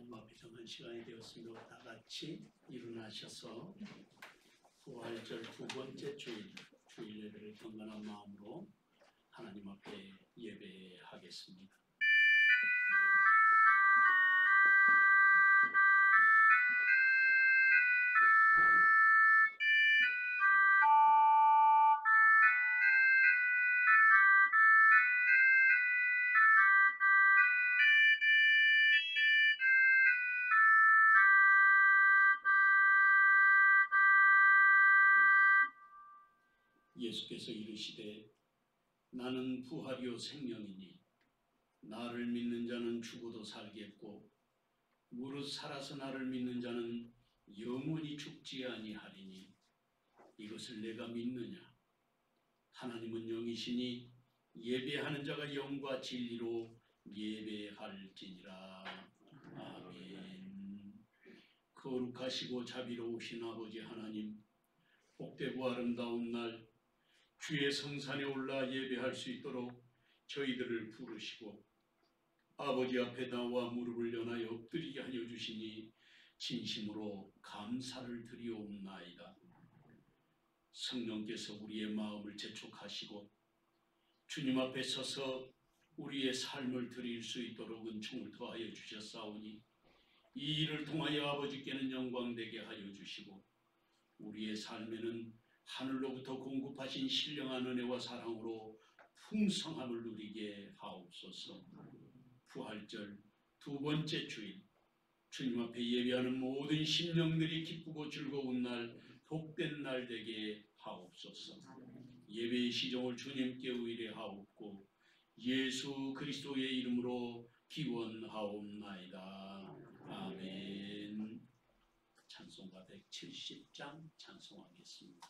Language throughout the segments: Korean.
하나님 앞에 정한 시간이 되었으므로 다 같이 일어나셔서 부활절 두 번째 주일 예배를 경건한 마음으로 하나님 앞에 예배하겠습니다. 예수께서 이르시되 나는 부활이요 생명이니 나를 믿는 자는 죽어도 살겠고 무릇 살아서 나를 믿는 자는 영원히 죽지 아니하리니 이것을 내가 믿느냐. 하나님은 영이시니 예배하는 자가 영과 진리로 예배할지니라. 아멘. 거룩하시고 자비로우신 아버지 하나님, 복되고 아름다운 날 주의 성산에 올라 예배할 수 있도록 저희들을 부르시고 아버지 앞에 나와 무릎을 연하여 엎드리게 하여 주시니 진심으로 감사를 드리옵나이다. 성령께서 우리의 마음을 재촉하시고 주님 앞에 서서 우리의 삶을 드릴 수 있도록 은총을 더하여 주셨사오니 이 일을 통하여 아버지께는 영광되게 하여 주시고 우리의 삶에는 하늘로부터 공급하신 신령한 은혜와 사랑으로 풍성함을 누리게 하옵소서. 부활절 두 번째 주일 주님 앞에 예배하는 모든 심령들이 기쁘고 즐거운 날, 복된 날 되게 하옵소서. 예배의 시종을 주님께 의뢰하옵고 예수 그리스도의 이름으로 기원하옵나이다. 아멘. 찬송가 170장 찬송하겠습니다.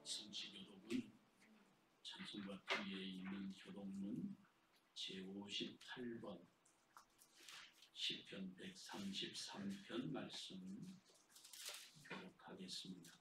성시교독은 찬송가 뒤에 있는 교독문 제58번 시편 133편 말씀 교독하겠습니다.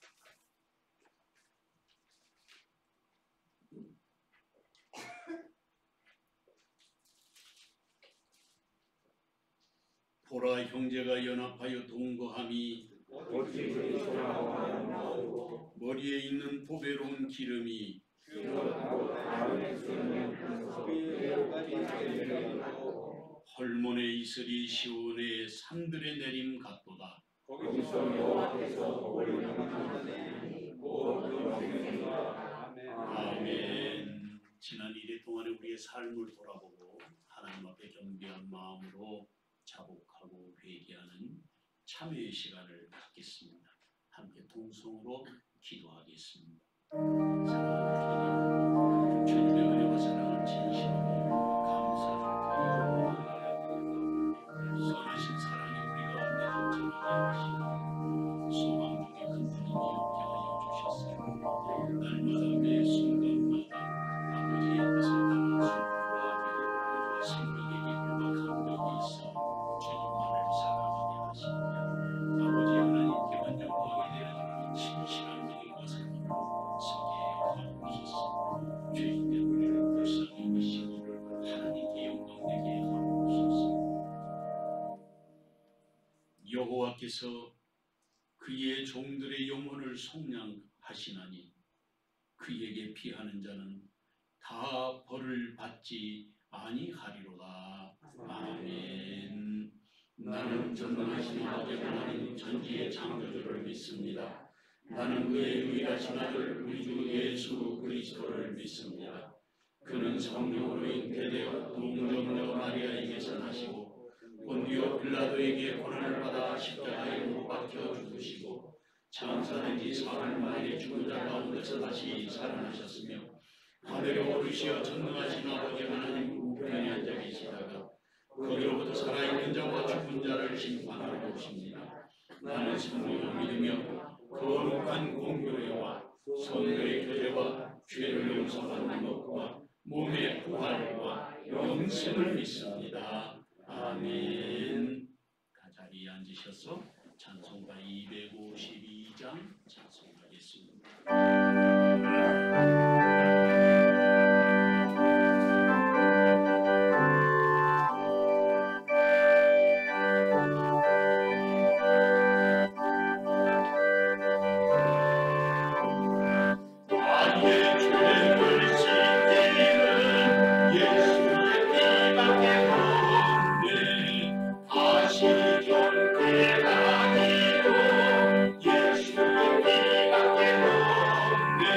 보라, 형제가 연합하여 동거함이 오직 그리스도라고 하는 나오고 머리에 있는 보배로운 기름이 기록하고 다음에 쓰는 금속까지 내려가고 헐몬의 이슬이 시온의 산들에 내림 같도다. 거기서 여호와께서 복을 명하시니 곧 영생이라. 아멘. 지난 1일 동안에 우리의 삶을 돌아보고 하나님 앞에 겸비한 마음으로 자복하고 회개하는 참회의 시간을 갖겠습니다. 함께 동성으로 기도하겠습니다. 사랑하는 주님의 은혜와 사랑을 진심으로 감사드리고 선하신 사랑이 우리 가운데 넘쳐나게 하시고 소망 중에 큰 힘이 없게 하여 주셨사옵니다. 날마다 매 순간마다 아버지의 뜻을 따라 순종하며 생명의 기쁨과 감격이 있어 주님만을 사랑하게 하십니다. 아버지 하나님께만 영광이 되는 진실한 믿음과 사랑으로 서게 하옵소서. 죄인 된 우리를 불쌍히 여기시고 하나님께 영광되게 하옵소서. 여호와께서 그의 종들의 영혼을 속량하시나니 그에게 피하는 자는 다 벌을 받지 아니하리로다. 아멘. 나는 전능하신 아버지 하나님 전지의 창조주를 믿습니다. 나는 그의 유일하신 아들 우리 주 예수 그리스도를 믿습니다. 그는 성령으로 잉태되어 동정녀 마리아에게서 나시고 본디오 빌라도에게 고난을 받아 십자가에 못 박혀 죽으시고 장사된 지 사흘 만에 죽은 자 가운데서 다시 살아나셨으며 하늘에 오르시어 전능하신 아버지 하나님 우편에 앉아 계시다가 거기로부터 살아있는 자와 죽은 자를 심판하러 오십니다. 나는 성령을 믿으며 거룩한 공교회와 성도의 교제와 죄를 용서받는 것과 몸의 부활과 영생을 믿습니다. 아멘. 자리에 앉으셔서 찬송가 252장 찬송하겠습니다. 예수의 피밖에 없네.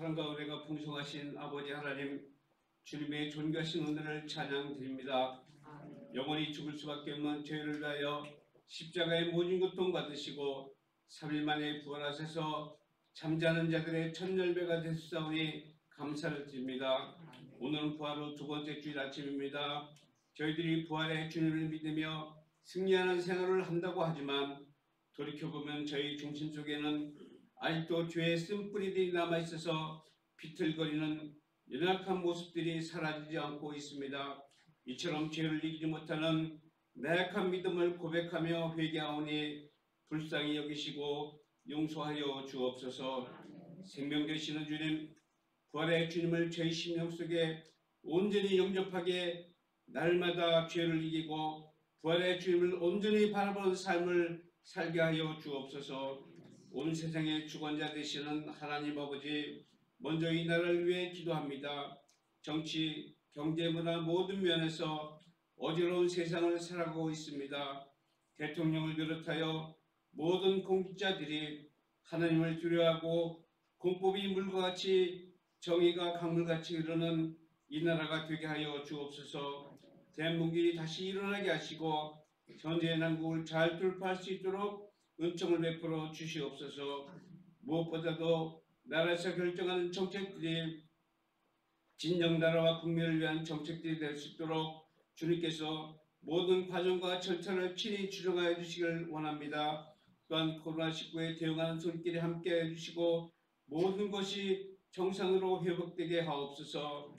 사랑과 은혜가 풍성하신 아버지 하나님, 주님의 존귀하신 은혜를 찬양드립니다. 영원히 죽을 수밖에 없는 죄를 다하여 십자가의 모진 고통 받으시고 3일 만에 부활하셔서 잠자는 자들의 첫 열매가 되셨사오니 감사를 드립니다. 오늘은 부활 후 두 번째 주일 아침입니다. 저희들이 부활의 주님을 믿으며 승리하는 생활을 한다고 하지만 돌이켜보면 저희 중심 속에는 아직도 죄의 쓴뿌리들이 남아있어서 비틀거리는 연약한 모습들이 사라지지 않고 있습니다. 이처럼 죄를 이기지 못하는 나약한 믿음을 고백하며 회개하오니 불쌍히 여기시고 용서하여 주옵소서. 생명 되시는 주님, 부활의 주님을 저희 심령 속에 온전히 영접하게 날마다 죄를 이기고 부활의 주님을 온전히 바라보는 삶을 살게 하여 주옵소서. 온 세상의 주권자 되시는 하나님 아버지, 먼저 이 나라를 위해 기도합니다. 정치, 경제, 문화 모든 면에서 어지러운 세상을 살아가고 있습니다. 대통령을 비롯하여 모든 공직자들이 하나님을 두려워하고 공법이 물과 같이 정의가 강물같이 흐르는 이 나라가 되게 하여 주옵소서. 대한민국이 다시 일어나게 하시고 현재의 난국을 잘 돌파할 수 있도록 은총을 베풀어 주시옵소서. 무엇보다도 나라에서 결정하는 정책들이 진정 나라와 국민을 위한 정책들이 될 수 있도록 주님께서 모든 과정과 절차를 친히 주정하여 주시길 원합니다. 또한 코로나19에 대응하는 손길에 함께해 주시고 모든 것이 정상으로 회복되게 하옵소서.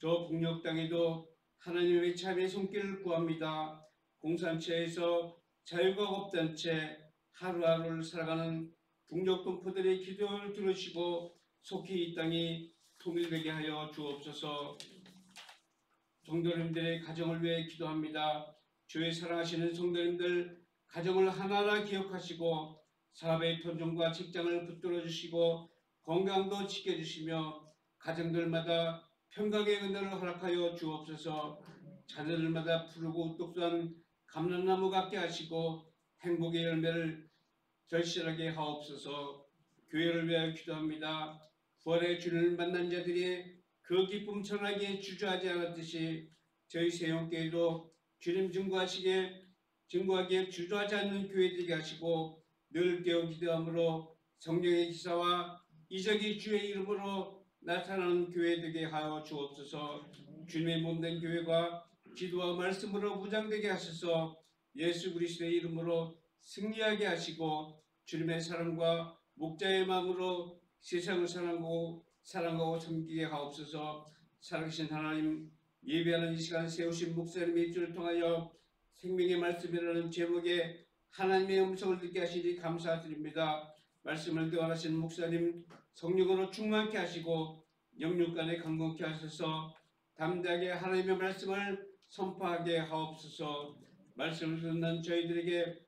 저 북녘 땅에도 하나님의 참의 손길을 구합니다. 공산체에서 자유가 없던 채 하루하루를 살아가는 북녘 동포들의 기도를 들으시고 속히 이 땅이 통일되게 하여 주옵소서. 성도님들의 가정을 위해 기도합니다. 주의 사랑하시는 성도님들 가정을 하나하나 기억하시고 사업의 터전과 직장을 붙들어 주시고 건강도 지켜주시며 가정들마다 평강의 은혜를 허락하여 주옵소서. 자녀들마다 푸르고 똑똑한 감람나무 같게 하시고 행복의 열매를 절실하게 하옵소서. 교회를 위하여 기도합니다. 부활의 주를 만난 자들이 그 기쁨 전하기에 주저하지 않았듯이 저희 세용교회도 주님 증거하기에 주저하지 않는 교회 되게 하시고 늘 깨어 기도함으로 성령의 기사와 이적이 주의 이름으로 나타나는 교회 되게 하여 주옵소서. 주님의 몸된 교회가 기도와 말씀으로 무장되게 하셔서 예수 그리스도의 이름으로 승리하게 하시고 주님의 사랑과 목자의 마음으로 세상을 사랑하고 섬기게 하옵소서. 살아계신 하나님, 예배하는 이 시간 세우신 목사님의 입술을 통하여 생명의 말씀이라는 제목의 하나님의 음성을 듣게 하시니 감사드립니다. 말씀을 교환하신 목사님 성령으로 충만케 하시고 영육간에 강건케 하셔서 담대하게 하나님의 말씀을 선포하게 하옵소서. 말씀을 듣는 저희들에게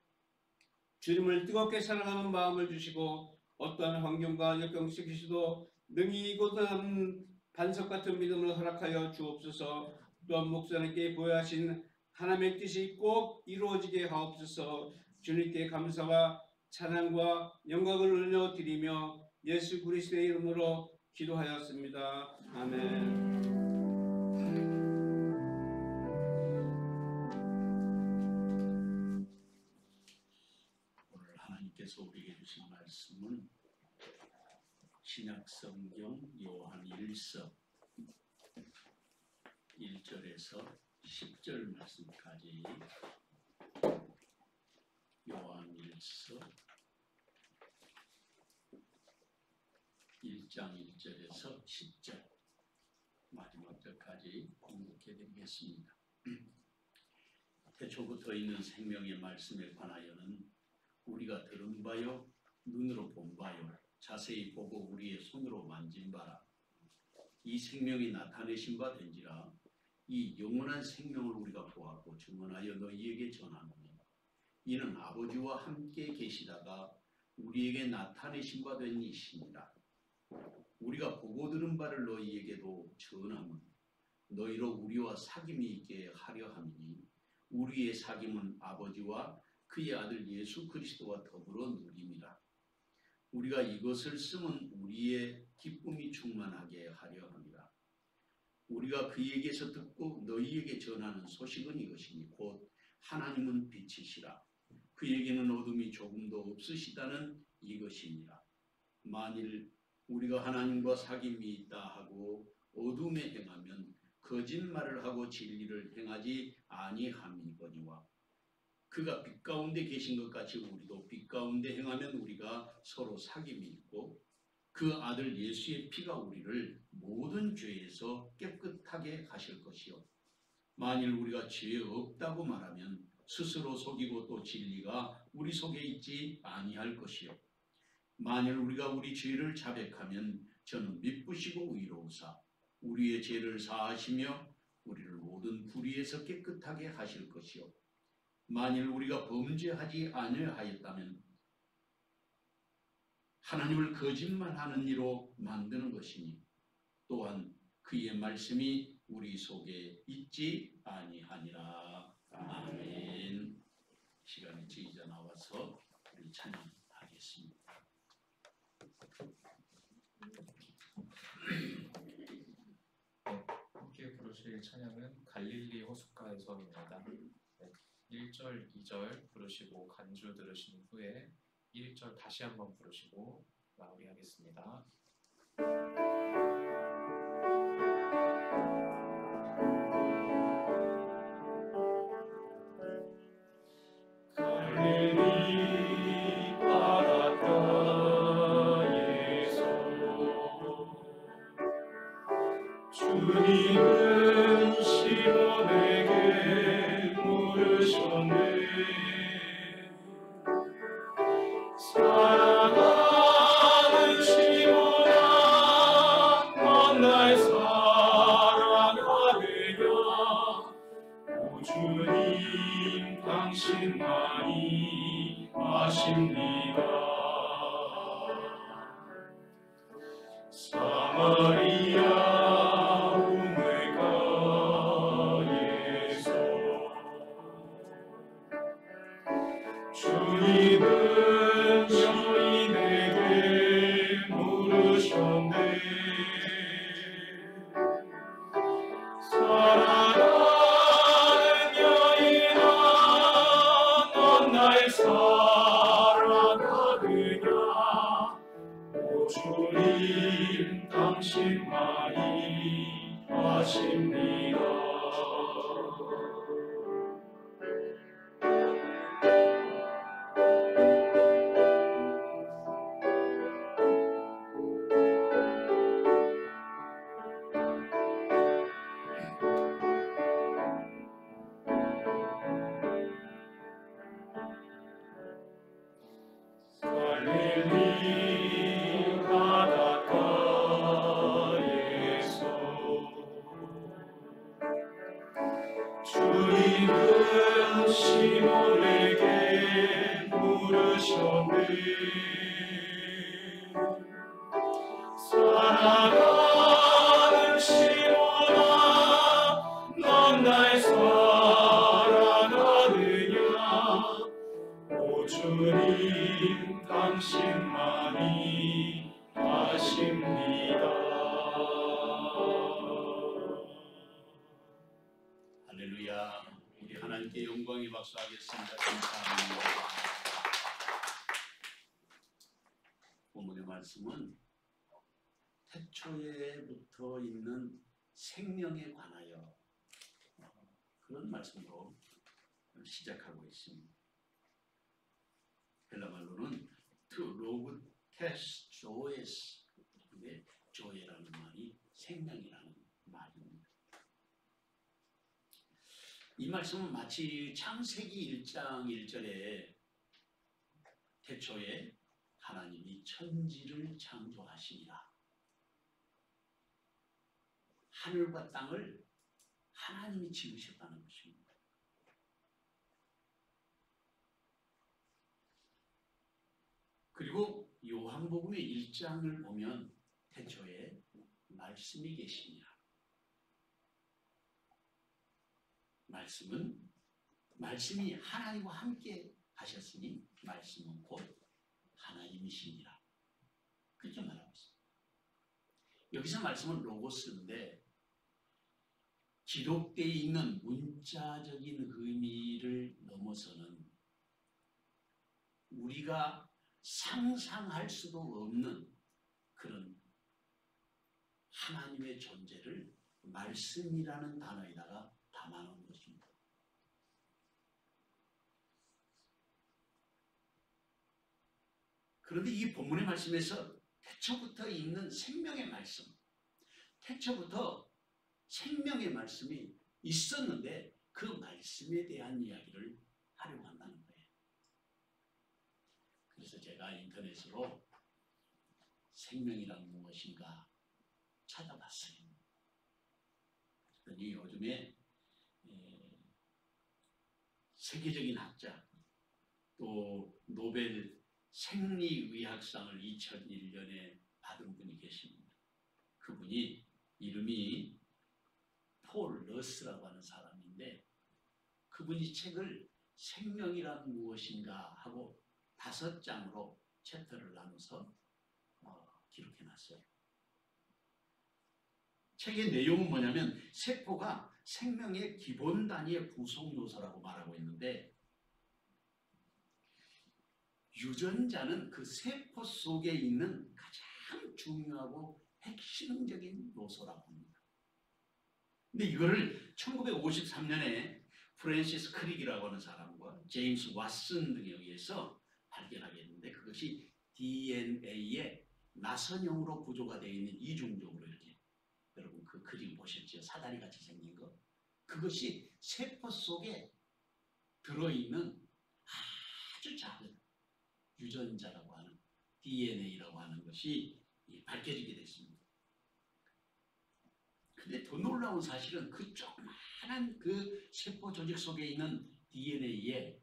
주님을 뜨겁게 사랑하는 마음을 주시고 어떠한 환경과 역경 속에서도 능히 이곳은 반석 같은 믿음을 허락하여 주옵소서. 또한 목사님께 보여하신 하나님의 뜻이 꼭 이루어지게 하옵소서. 주님께 감사와 찬양과 영광을 올려드리며 예수 그리스도의 이름으로 기도하였습니다. 아멘. 오늘 하나님께서 우리에게 주신 말씀은 신약성경 요한 1서 1절에서 10절 말씀까지 요한 1서 1장 1절에서 10절 마지막 절까지 공독해 드리겠습니다. 태초부터 있는 생명의 말씀에 관하여는 우리가 들은 바요 눈으로 본 바요 자세히 보고 우리의 손으로 만진 바라. 이 생명이 나타내신 바 된지라. 이 영원한 생명을 우리가 보았고 증언하여 너희에게 전하노니 이는 아버지와 함께 계시다가 우리에게 나타내신 바 된 이시니라. 우리가 보고 들은 바를 너희에게도 전함은 너희로 우리와 사귐이 있게 하려 함이니 우리의 사귐은 아버지와 그의 아들 예수 그리스도와 더불어 누림이라. 우리가 이것을 쓰면 우리의 기쁨이 충만하게 하려 함이라. 우리가 그에게서 듣고 너희에게 전하는 소식은 이것이니 곧 하나님은 빛이시라. 그에게는 어둠이 조금도 없으시다는 이것이니라. 만일 우리가 하나님과 사귐이 있다 하고 어둠에 행하면 거짓말을 하고 진리를 행하지 아니함이거니와 그가 빛 가운데 계신 것 같이 우리도 빛 가운데 행하면 우리가 서로 사귐이 있고 그 아들 예수의 피가 우리를 모든 죄에서 깨끗하게 하실 것이요 만일 우리가 죄 없다고 말하면 스스로 속이고 또 진리가 우리 속에 있지 아니할 것이요 만일 우리가 우리 죄를 자백하면 저는 미쁘시고 의로우사 우리의 죄를 사하시며 우리를 모든 불의에서 깨끗하게 하실 것이요 만일 우리가 범죄하지 아니하였다면 하나님을 거짓말하는 이로 만드는 것이니 또한 그의 말씀이 우리 속에 있지 아니하니라. 아멘. 시간이 지이자 나와서 우리 찬양하겠습니다. 함께 부르실 찬양은 갈릴리 호숫가에서입니다. 1절, 2절 부르시고 간주 들으신 후에 1절 다시 한번 부르시고 마무리하겠습니다. 갈릴리 바닷가에서 주님은 시몬에게 물으셨네 사랑하는 시몬아 넌 날 사랑하느냐 오 주님 당신만이 아십니다 사마리아 우물가에서 주님은 여인에게 물으셨네 사랑하는 여인아 넌 날 사랑하느냐 오 주님 당신만이 아십니다 갈릴리 바닷가에서 주님은 시몬에게 물으셨네 사랑하는 시몬아 넌 날 사랑하느냐 오 주님 당신만이 아십니다. 할렐루야. 우리 하나님께 영광의 박수하겠습니다. 감사합니다. 본문의 말씀은 태초에부터 있는 생명에 관하여 그런 말씀으로 시작하고 있습니다. 헬라말로는 to logtes zoes, 조에라는 말이 생명이라는 말입니다. 이 말씀은 마치 창세기 1장 1절에 태초에 하나님이 천지를 창조하시니라. 하늘과 땅을 하나님이 지으셨다는 것입니다. 그리고 요한복음의 1장을 보면 태초에 말씀이 계시니라. 말씀이 하나님과 함께 하셨으니 말씀은 곧 하나님이시니라. 그렇게 말하고 있습니다. 여기서 말씀은 로고스인데 기록되어 있는 문자적인 의미를 넘어서는 우리가 상상할 수도 없는 그런 하나님의 존재를 말씀이라는 단어에다가 담아놓은 것입니다. 그런데 이 본문의 말씀에서 태초부터 있는 생명의 말씀, 태초부터 생명의 말씀이 있었는데 그 말씀에 대한 이야기를 하려고 한다는 거예요. 그래서 제가 인터넷으로 생명이란 무엇인가 찾아봤어요. 그랬더니 요즘에 세계적인 학자 또 노벨 생리의학상을 2001년에 받은 분이 계십니다. 그분이 이름이 폴 러스라고 하는 사람인데 그분이 책을 생명이란 무엇인가 하고 5장으로 챕터를 나눠서 기록해놨어요. 책의 내용은 뭐냐면 세포가 생명의 기본 단위의 구성 요소라고 말하고 있는데 유전자는 그 세포 속에 있는 가장 중요하고 핵심적인 요소라고 합니다. 근데 이거를 1953년에 프랜시스 크릭이라고 하는 사람과 제임스 왓슨 등에 의해서 발견하게 했는데 그것이 DNA의 나선형으로 구조가 되어 있는 이중적으로 이렇게 여러분 그 그림 보셨죠? 사다리 같이 생긴 거. 그것이 세포 속에 들어있는 아주 작은 유전자라고 하는 DNA라고 하는 것이 밝혀지게 됐습니다. 근데 더 놀라운 사실은 그 조그마한 그 세포 조직 속에 있는 DNA에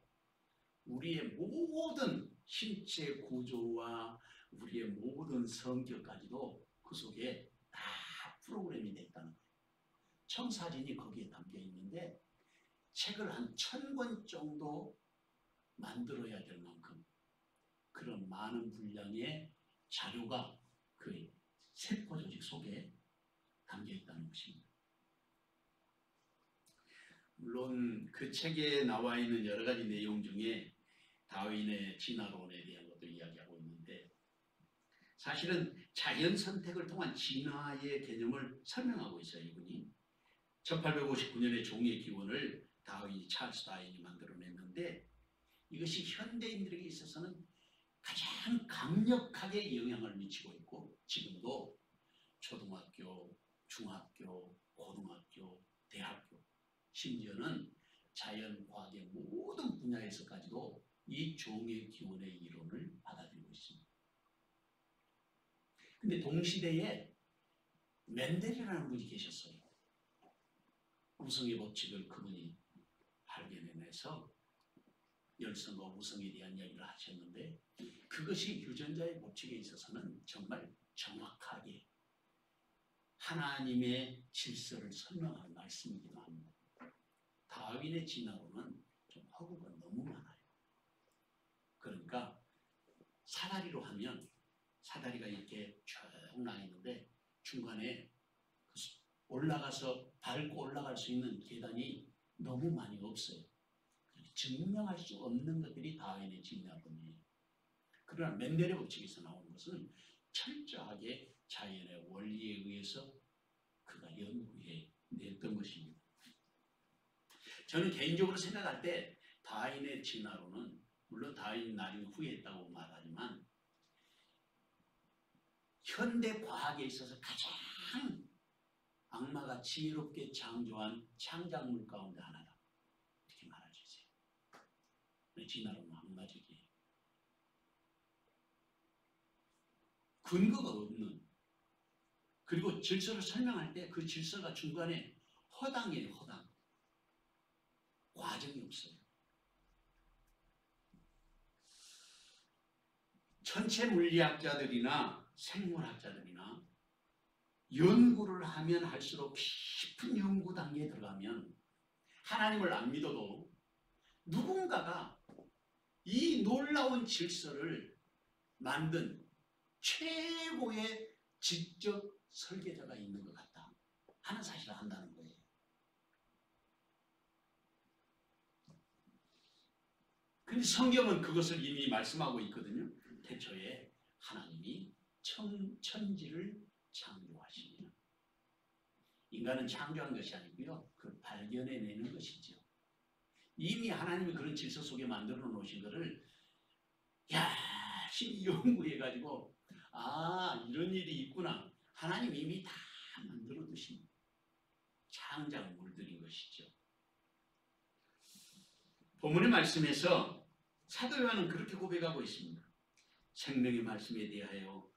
우리의 모든 신체 구조와 우리의 모든 성격까지도 그 속에 다 프로그램이 됐다는 거예요. 청사진이 거기에 담겨 있는데 책을 한 1000권 정도 만들어야 될 만큼 그런 많은 분량의 자료가 그 세포 조직 속에 담겨 있다는 것입니다. 물론 그 책에 나와 있는 여러 가지 내용 중에 다윈의 진화론에 대한 것도 이야기하고 있는데 사실은 자연 선택을 통한 진화의 개념을 설명하고 있어요. 이분이 1859년에 종의 기원을 찰스 다윈이 만들어냈는데 이것이 현대인들에게 있어서는 가장 강력하게 영향을 미치고 있고 지금도 초등학교, 중학교, 고등학교, 대학교 심지어는 자연과학의 모든 분야에서까지도 이 종의 기원의 이론을 받아들이고 있습니다. 근데 동시대에 멘델이라는 분이 계셨어요. 우성의 법칙을 그분이 발견해내서 열성과 우성에 대한 이야기를 하셨는데 그것이 유전자의 법칙에 있어서는 정말 정확하게 하나님의 질서를 설명하는 말씀이기도 합니다. 다윈의 진화론은 좀 허구가 너무 많아요. 그러니까 사다리로 하면 사다리가 이렇게 쭉 나 있는데 중간에 올라가서 밟고 올라갈 수 있는 계단이 너무 많이 없어요. 증명할 수 없는 것들이 다윈의 진화론이에요. 그러나 멘델의 법칙에서 나오는 것은 철저하게 자연의 원리에 의해서 그가 연구해 냈던 것입니다. 저는 개인적으로 생각할 때 다윈의 진화론은 물론 다윈이 나중에 후회했다고 말하지만 현대 과학에 있어서 가장 악마가 지혜롭게 창조한 창작물 가운데 하나다. 이렇게 말할 수 있어요. 진화론은 악마적이에요. 근거가 없는 그리고 질서를 설명할 때 그 질서가 중간에 허당이에요. 허당. 과정이 없어요. 천체 물리학자들이나 생물학자들이나 연구를 하면 할수록 깊은 연구 단계에 들어가면 하나님을 안 믿어도 누군가가 이 놀라운 질서를 만든 최고의 지적 설계자가 있는 것 같다 하는 사실을 안다는 거예요. 근데 성경은 그것을 이미 말씀하고 있거든요. 태초에 하나님이 천지를 창조하시며, 인간은 창조한 것이 아니고요, 그 발견해내는 것이죠. 이미 하나님이 그런 질서 속에 만들어 놓으신 것을 열심히 연구해가지고 이런 일이 있구나, 하나님이 이미 다 만들어 두신 창작물들인 것이죠. 본문의 말씀에서 사도 요한은 그렇게 고백하고 있습니다. 생명의 말씀에 대해서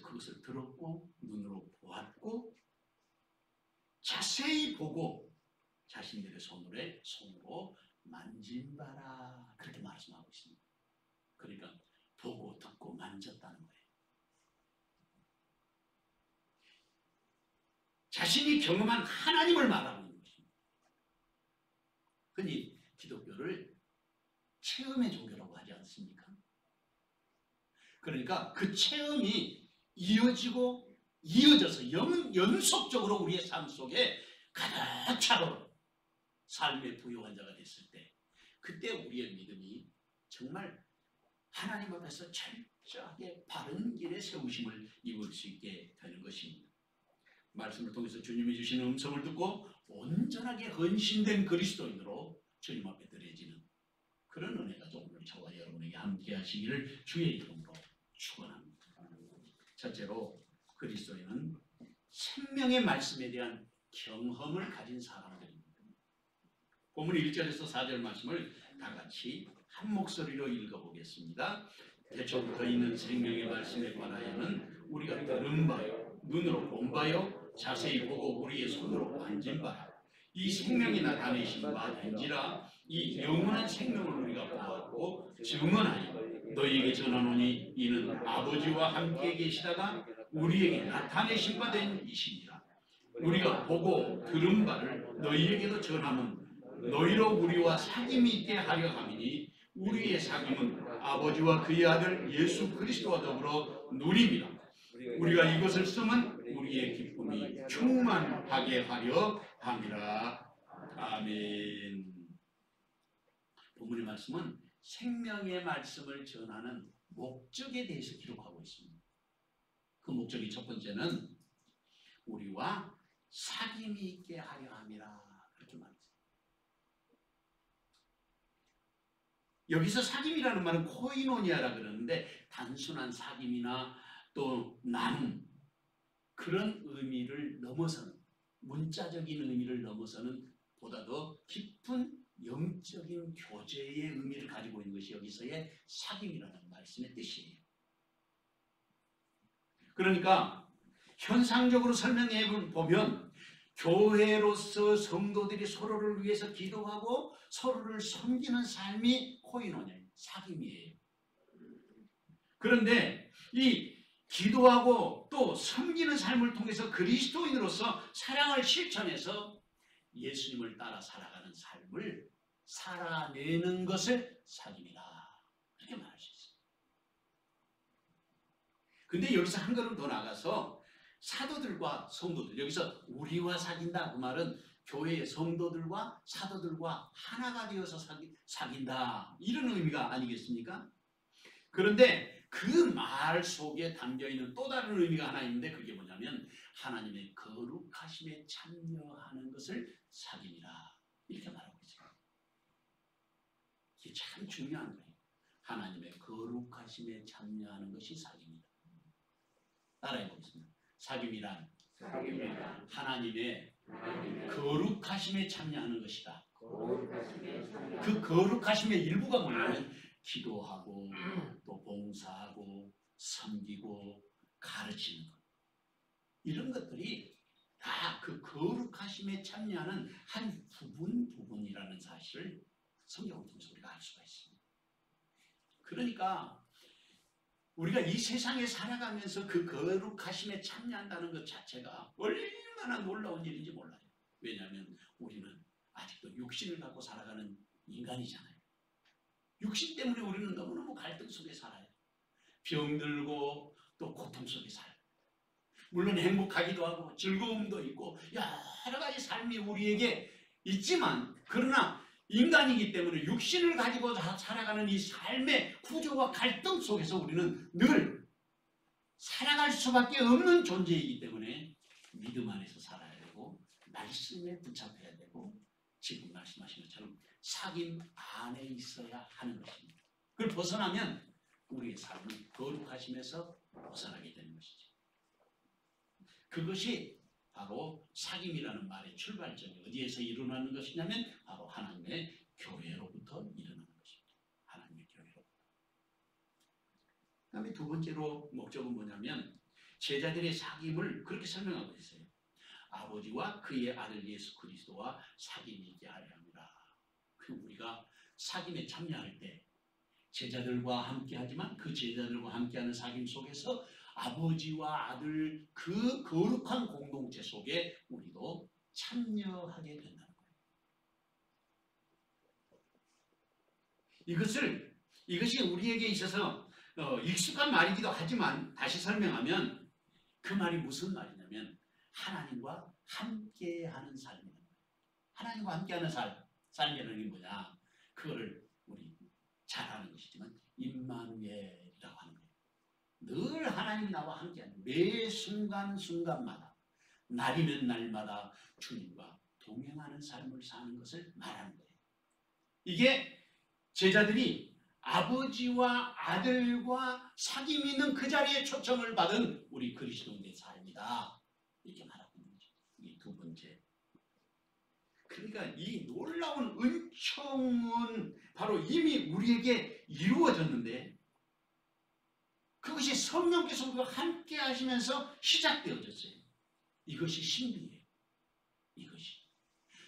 그것을 들었고 눈으로 보았고 자세히 보고 자신들의 손으로 만진 바라, 그렇게 말씀하고 있습니다. 그러니까 보고 듣고 만졌다는 거예요. 자신이 경험한 하나님을 말하고 있는 것입니다. 흔히 기독교를 체험의 종교라고 하지 않습니까? 그러니까 그 체험이 이어져서 연속적으로 우리의 삶 속에 가득 차고 삶의 부유한 자가 됐을 때, 그때 우리의 믿음이 정말 하나님 앞에서 철저하게 바른 길에 세우심을 입을 수 있게 되는 것입니다. 말씀을 통해서 주님이 주시는 음성을 듣고 온전하게 헌신된 그리스도인으로 주님 앞에 드려지는 그런 은혜가 오늘 저와 여러분에게 함께 하시기를 주의 이름으로 축원합니다. 첫째로, 그리스도인은 생명의 말씀에 대한 경험을 가진 사람들입니다. 본문 1절에서 4절 말씀을 다 같이 한 목소리로 읽어보겠습니다. 태초부터 있는 생명의 말씀에 관하여는 우리가 들은 바요, 눈으로 본 바요, 자세히 보고 우리의 손으로 만진 바요, 이 생명이 나타내신 바 된지라. 이 영원한 생명을 우리가 보았고 증언하여 너희에게 전하노니 이는 아버지와 함께 계시다가 우리에게 나타내신 바 된 이시니라. 우리가 보고 들은 바를 너희에게도 전하면 너희로 우리와 사귐이 있게 하려 함이니 우리의 사귐은 아버지와 그의 아들 예수 그리스도와 더불어 누립니다. 우리가 이것을 쓰면 우리의 기쁨이 충만하게 하려 함이라. 아멘. 본문의 말씀은 생명의 말씀을 전하는 목적에 대해서 기록하고 있습니다. 그 목적이 첫 번째는 우리와 사귐이 있게 하려 함이라, 그렇게 말했어요. 여기서 사귐이라는 말은 코이노니아라 그러는데 단순한 사귐이나 또 나눔, 그런 의미를 넘어서는, 문자적인 의미를 넘어서는 보다 더 깊은 영적인 교제의 의미를 가지고 있는 것이 여기서의 사귐이라는 말씀의 뜻이에요. 그러니까 현상적으로 설명해 보면 교회로서 성도들이 서로를 위해서 기도하고 서로를 섬기는 삶이 코이노니아예요, 사귐이에요. 그런데 이 기도하고 또 섬기는 삶을 통해서 그리스도인으로서 사랑을 실천해서 예수님을 따라 살아가는 삶을 살아내는 것을 사귐이다, 그렇게 말할 수 있어요. 근데 여기서 한 걸음 더 나가서 사도들과 성도들, 여기서 우리와 사귄다, 그 말은 교회의 성도들과 사도들과 하나가 되어서 사귄다, 이런 의미가 아니겠습니까? 그런데 그 말 속에 담겨있는 또 다른 의미가 하나 있는데, 그게 뭐냐면 하나님의 거룩하심에 참여하는 것을 사귐이라, 이렇게 말하고 있어요. 이게 참 중요한 거예요. 하나님의 거룩하심에 참여하는 것이 사귐이다. 따라해 보겠습니다. 사귐이란 하나님의 거룩하심에 참여하는 것이다. 그 거룩하심의 일부가 뭐냐면 기도하고 또 봉사하고 섬기고 가르치는 것, 이런 것들이 다 그 거룩하심에 참여하는 한 부분이라는 사실을 성경을 통해서 우리가 알 수가 있습니다. 그러니까 우리가 이 세상에 살아가면서 그 거룩하심에 참여한다는 것 자체가 얼마나 놀라운 일인지 몰라요. 왜냐하면 우리는 아직도 육신을 갖고 살아가는 인간이잖아요. 육신 때문에 우리는 너무너무 갈등 속에 살아요. 병들고 또 고통 속에 살아요. 물론 행복하기도 하고 즐거움도 있고 여러 가지 삶이 우리에게 있지만, 그러나 인간이기 때문에 육신을 가지고 살아가는 이 삶의 구조와 갈등 속에서 우리는 늘 살아갈 수밖에 없는 존재이기 때문에 믿음 안에서 살아야 되고 말씀에 붙잡혀야 되고, 지금 말씀하신 것처럼 사귐 안에 있어야 하는 것입니다. 그걸 벗어나면 우리의 삶은 거룩하심에서 벗어나게 되는 것이죠. 그것이 바로 사귐이라는 말의 출발점이 어디에서 일어나는 것이냐면 바로 하나님의 교회로부터 일어나는 것입니다. 하나님의 교회로부터. 그 다음에 두 번째로 목적은 뭐냐면 제자들의 사귐을 그렇게 설명하고 있어요. 아버지와 그의 아들 예수 그리스도와 사귐이 있게 하려 합니다. 그 우리가 사귐에 참여할 때 제자들과 함께하지만 그 제자들과 함께하는 사귐 속에서 아버지와 아들 그 거룩한 공동체 속에 우리도 참여하게 된다는 거예요. 이것이 우리에게 있어서 익숙한 말이기도 하지만 다시 설명하면 그 말이 무슨 말이냐면 하나님과 함께하는 삶이라는 거예요. 하나님과 함께하는 삶이라는 게 뭐냐? 그거를 우리 잘 아는 것이지만 임마누엘이라고 하는 거예요. 늘 하나님이 나와 함께하는, 매 순간순간마다 날이면 날마다 주님과 동행하는 삶을 사는 것을 말하는 거예요. 이게 제자들이 아버지와 아들과 사귐이 있는 그 자리에 초청을 받은 우리 그리스도인의 삶이다, 이렇게 말하고 있는 거죠. 이게 두 번째. 그러니까 이 놀라운 은총은 바로 이미 우리에게 이루어졌는데 그것이 성령께서 우리와 함께 하시면서 시작되어졌어요. 이것이 신비예요. 이것이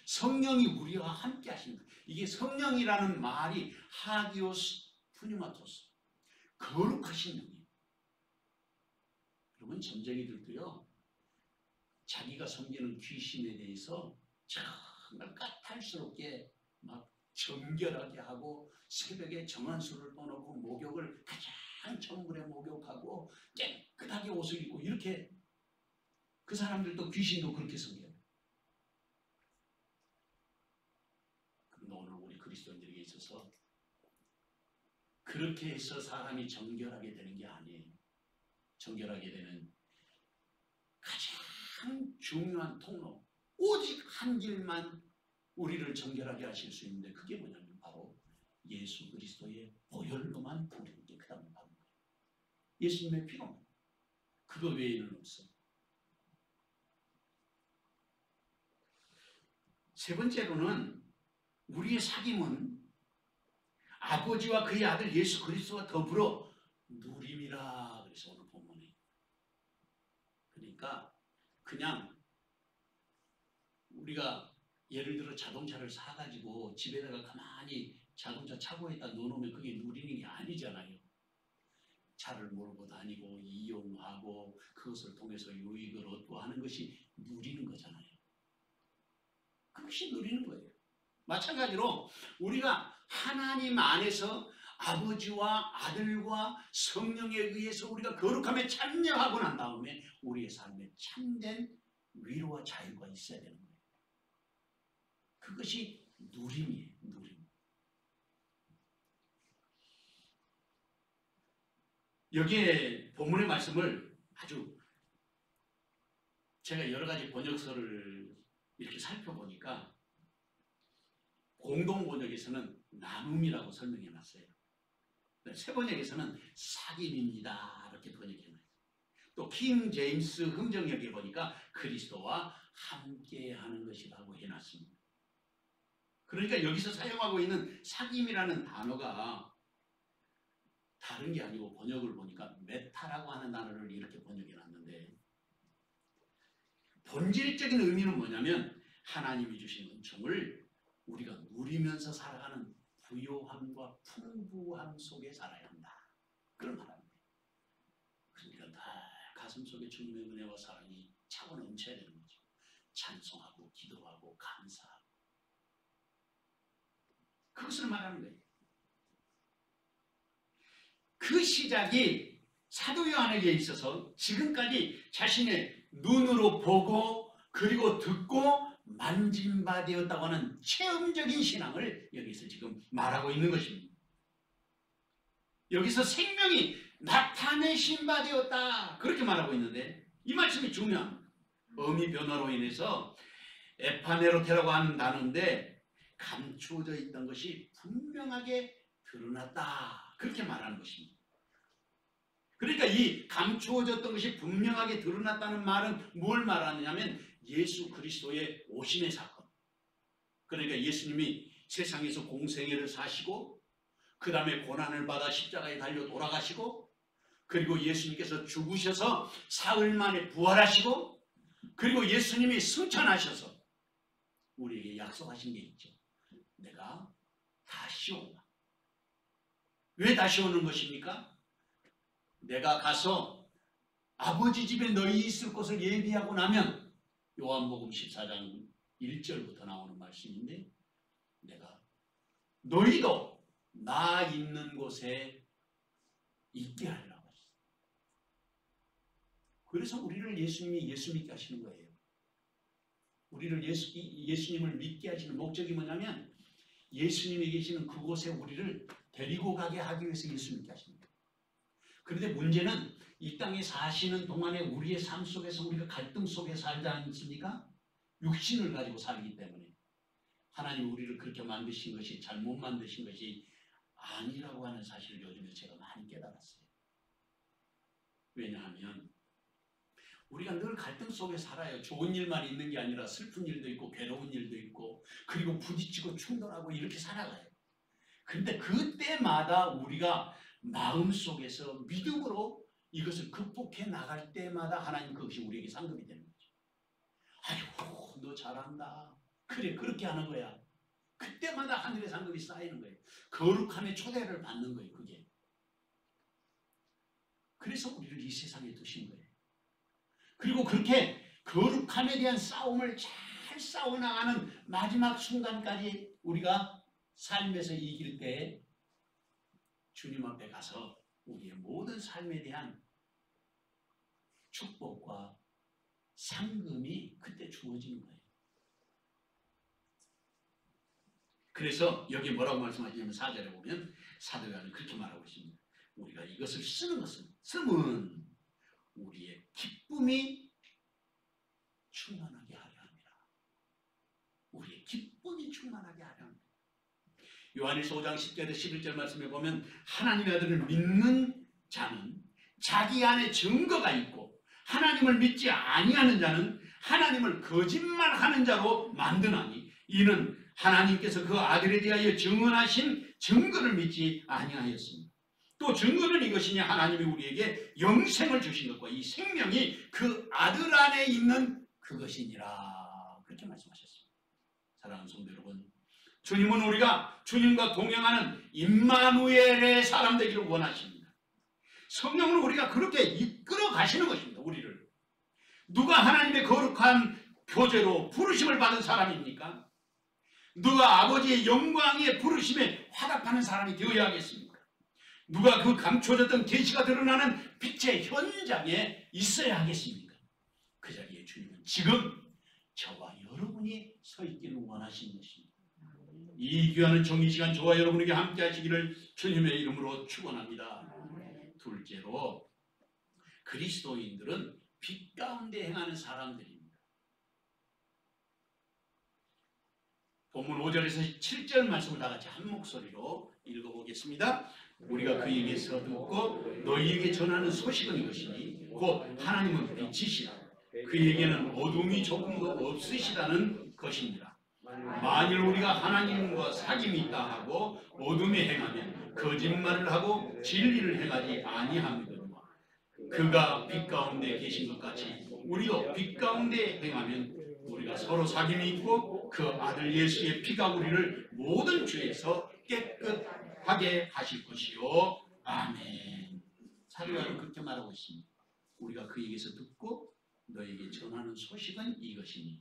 성령이 우리와 함께 하신다. 이게 성령이라는 말이 하기오스 푸뉴마토스, 거룩하신 영이에요. 여러분, 점쟁이들도요, 자기가 섬기는 귀신에 대해서 정말 까탈스럽게 막 정결하게 하고 새벽에 정한수를 떠놓고 목욕을 가장 천물에 목욕하고 깨끗하게 옷을 입고, 이렇게 그 사람들도 귀신도 그렇게 섬겨요. 그런데 오늘 우리 그리스도인들에게 있어서 그렇게 해서 사람이 정결하게 되는 게 아니에요. 정결하게 되는 가장 중요한 통로, 오직 한 길만 우리를 정결하게 하실 수 있는데 그게 뭐냐면 바로 예수 그리스도의 보혈로만 우리를 깨끗함을 받는 거예요. 예수님의 피로. 그거 외에는 없어요. 세 번째로는 우리의 사귐은 아버지와 그의 아들 예수 그리스도와 더불어 누림이라 그래서 오늘 본문에. 그러니까 그냥 우리가 예를 들어 자동차를 사가지고 집에다가 가만히 자동차 차고에다 넣어놓으면 그게 누리는 게 아니잖아요. 차를 몰고 다니고 이용하고 그것을 통해서 유익을 얻고 하는 것이 누리는 거잖아요. 그것이 누리는 거예요. 마찬가지로 우리가 하나님 안에서 아버지와 아들과 성령에 의해서 우리가 거룩함에 참여하고 난 다음에 우리의 삶에 참된 위로와 자유가 있어야 되는 거예요. 그것이 누림이에요. 누림. 여기에 본문의 말씀을 아주 제가 여러 가지 번역서를 이렇게 살펴보니까 공동 번역에서는 나눔이라고 설명해 놨어요. 새 번역에서는 사귐입니다, 이렇게 번역해 놨어요. 또 킹 제임스 흥정역에 보니까 그리스도와 함께하는 것이라고 해놨습니다. 그러니까 여기서 사용하고 있는 사귐이라는 단어가 다른 게 아니고 번역을 보니까 메타라고 하는 단어를 이렇게 번역해 놨는데 본질적인 의미는 뭐냐면 하나님이 주신 은총을 우리가 누리면서 살아가는 부요함과 풍부함 속에 살아야 한다, 그런 말합니다. 그러니까 다 가슴 속에 주님의 은혜와 사랑이 차고 넘쳐야 되는 거죠. 찬송하고 기도하고 감사하고 그것을 말하는 거예요. 그 시작이 사도 요한에게 있어서 지금까지 자신의 눈으로 보고 그리고 듣고 만진 바 되었다고 하는 체험적인 신앙을 여기서 지금 말하고 있는 것입니다. 여기서 생명이 나타내신 바 되었다 그렇게 말하고 있는데 이 말씀이 중요합니다. 어미 변화로 인해서 에파네로테라고 하는 단어인데 감추어져 있던 것이 분명하게 드러났다 그렇게 말하는 것입니다. 그러니까 이 감추어졌던 것이 분명하게 드러났다는 말은 뭘 말하느냐면 예수 그리스도의 오심의 사건. 그러니까 예수님이 세상에서 공생애를 사시고 그 다음에 고난을 받아 십자가에 달려 돌아가시고 그리고 예수님께서 죽으셔서 사흘 만에 부활하시고 그리고 예수님이 승천하셔서 우리에게 약속하신 게 있죠. 내가 다시 온다. 왜 다시 오는 것입니까? 내가 가서 아버지 집에 너희 있을 곳을 예비하고 나면 요한복음 14장 1절부터 나오는 말씀인데 내가 너희도 나 있는 곳에 있게 하리라고 했어요. 그래서 우리를 예수님이 예수 믿게 하시는 거예요. 우리를 예수님을 믿게 하시는 목적이 뭐냐면 예수님이 계시는 그곳에 우리를 데리고 가게 하기 위해서 예수 믿게 하시는 거예요. 그런데 문제는 이 땅에 사시는 동안에 우리의 삶 속에서 우리가 갈등 속에 살지 않습니까? 육신을 가지고 살기 때문에 하나님 우리를 그렇게 만드신 것이 잘못 만드신 것이 아니라고 하는 사실을 요즘에 제가 많이 깨달았어요. 왜냐하면 우리가 늘 갈등 속에 살아요. 좋은 일만 있는 게 아니라 슬픈 일도 있고 괴로운 일도 있고 그리고 부딪히고 충돌하고 이렇게 살아가요. 그런데 그때마다 우리가 마음속에서 믿음으로 이것을 극복해 나갈 때마다 하나님 그것이 우리에게 상급이 되는 거죠. 아이고 너 잘한다. 그래 그렇게 하는 거야. 그때마다 하늘의 상급이 쌓이는 거예요. 거룩함의 초대를 받는 거예요. 그게. 그래서 우리를 이 세상에 두신 거예요. 그리고 그렇게 거룩함에 대한 싸움을 잘 싸워나가는 마지막 순간까지 우리가 삶에서 이길 때 주님 앞에 가서 우리의 모든 삶에 대한 축복과 상금이 그때 주어지는 거예요. 그래서 여기 뭐라고 말씀하시냐면 4절에 보면 사도 요한은 그렇게 말하고 있습니다. 우리가 이것을 쓰는 것은 쓰면 우리의 기쁨이 충만하게 하려 합니다. 우리의 기쁨이 충만하게 하려 합니다. 요한일서 5장 10절에 11절 말씀에 보면 하나님의 아들을 믿는 자는 자기 안에 증거가 있고 하나님을 믿지 아니하는 자는 하나님을 거짓말하는 자로 만드나니 이는 하나님께서 그 아들에 대하여 증언하신 증거를 믿지 아니하였습니다. 또 증거는 이것이니 하나님이 우리에게 영생을 주신 것과 이 생명이 그 아들 안에 있는 그것이니라 그렇게 말씀하셨습니다. 사랑하는 성도 여러분, 주님은 우리가 주님과 동행하는 임마누엘의 사람 되기를 원하십니다. 성령은 우리가 그렇게 이끌어 가시는 것입니다. 우리를 누가 하나님의 거룩한 교제로 부르심을 받은 사람입니까? 누가 아버지의 영광의 부르심에 화답하는 사람이 되어야 하겠습니까? 누가 그 감춰졌던 계시가 드러나는 빛의 현장에 있어야 하겠습니까? 그 자리에 주님은 지금 저와 여러분이 서 있기를 원하시는 것입니다. 이 귀한 정의시간 저와 여러분에게 함께 하시기를 주님의 이름으로 축원합니다. 둘째로 그리스도인들은 빛 가운데 행하는 사람들입니다. 본문 5절에서 7절 말씀을 다 같이 한 목소리로 읽어보겠습니다. 우리가 그에게서 듣고 너희에게 전하는 소식은 이것이니 곧 하나님은 빛이시라. 그에게는 어둠이 조금도 없으시다는 것입니다. 만일 우리가 하나님과 사귐이 있다 하고 어둠에 행하면 거짓말을 하고 진리를 행하지 아니함이거든요. 그가 빛 가운데 계신 것 같이 우리도 빛 가운데 행하면 우리가 서로 사귐이 있고 그 아들 예수의 피가 우리를 모든 죄에서 깨끗하게 하실 것이요. 아멘. 사도 요한은 그렇게 말하고 있습니다. 우리가 그에게서 듣고 너에게 전하는 소식은 이것이니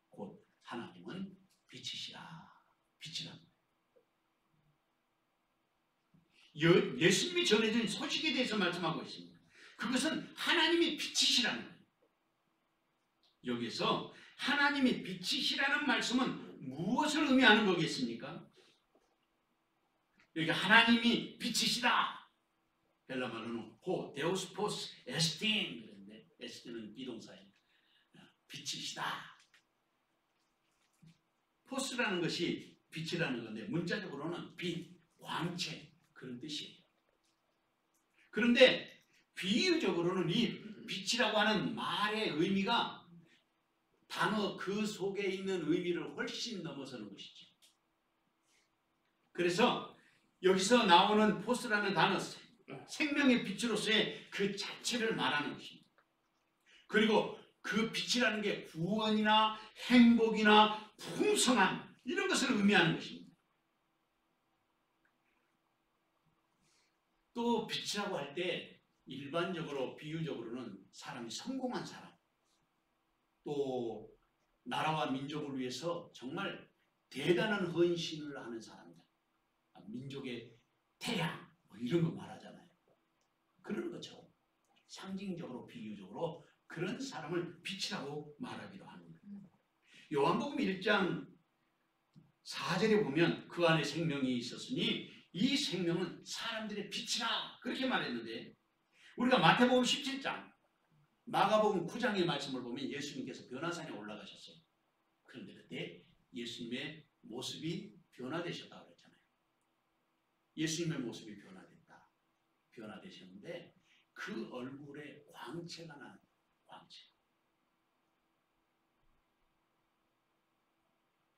곧 하나님은 빛이시라. 빛이라. 예수님이 전해진 소식에 대해서 말씀하고 있습니다. 그것은 하나님이 빛이시라는 거예요. 여기서 하나님이 빛이시라는 말씀은 무엇을 의미하는 거겠습니까? 여기 하나님이 빛이시다. 헬라말로는 호, 데우스 포스, 에스틴 그런데 에스틴은 비동사예요. 빛이시다. 포스라는 것이 빛이라는 건데 문자적으로는 빛, 광채 그런 뜻이에요. 그런데 비유적으로는 이 빛이라고 하는 말의 의미가 단어 그 속에 있는 의미를 훨씬 넘어서는 것이죠. 그래서 여기서 나오는 포스라는 단어, 생명의 빛으로서의 그 자체를 말하는 것입니다. 그리고 그 빛이라는 게 구원이나 행복이나 풍성함 이런 것을 의미하는 것입니다. 또 빛이라고 할 때 일반적으로 비유적으로는 사람이 성공한 사람, 또 나라와 민족을 위해서 정말 대단한 헌신을 하는 사람들, 민족의 태양 뭐 이런 거 말하잖아요. 그런 거죠. 상징적으로 비유적으로 그런 사람을 빛이라고 말하기도 합니다. 요한복음 1장 4절에 보면 그 안에 생명이 있었으니 이 생명은 사람들의 빛이라 그렇게 말했는데, 우리가 마태복음 17장, 마가복음 9장의 말씀을 보면 예수님께서 변화산에 올라가셨어요. 그런데 그때 예수님의 모습이 변화되셨다고 그랬잖아요. 예수님의 모습이 변화되셨는데 그 얼굴에 광채가 나는 광채.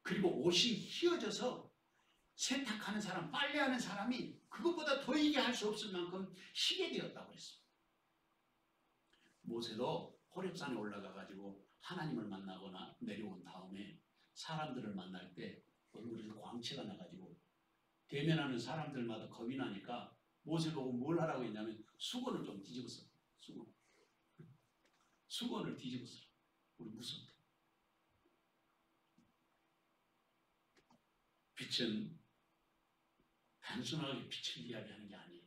그리고 옷이 휘어져서 세탁하는 사람, 빨래하는 사람이 그것보다 더 이게 할 수 없을 만큼 희게 되었다고 그랬습니다. 모세도 호렙산에 올라가가지고 하나님을 만나거나 내려온 다음에 사람들을 만날 때 얼굴에서 광채가 나가지고 대면하는 사람들마다 겁이 나니까 모세 보고 뭘 하라고 했냐면 수건을 좀 뒤집었어. 수건을 뒤집었어. 우리 무섭다. 빛은 단순하게 빛을 이야기하는 게 아니에요.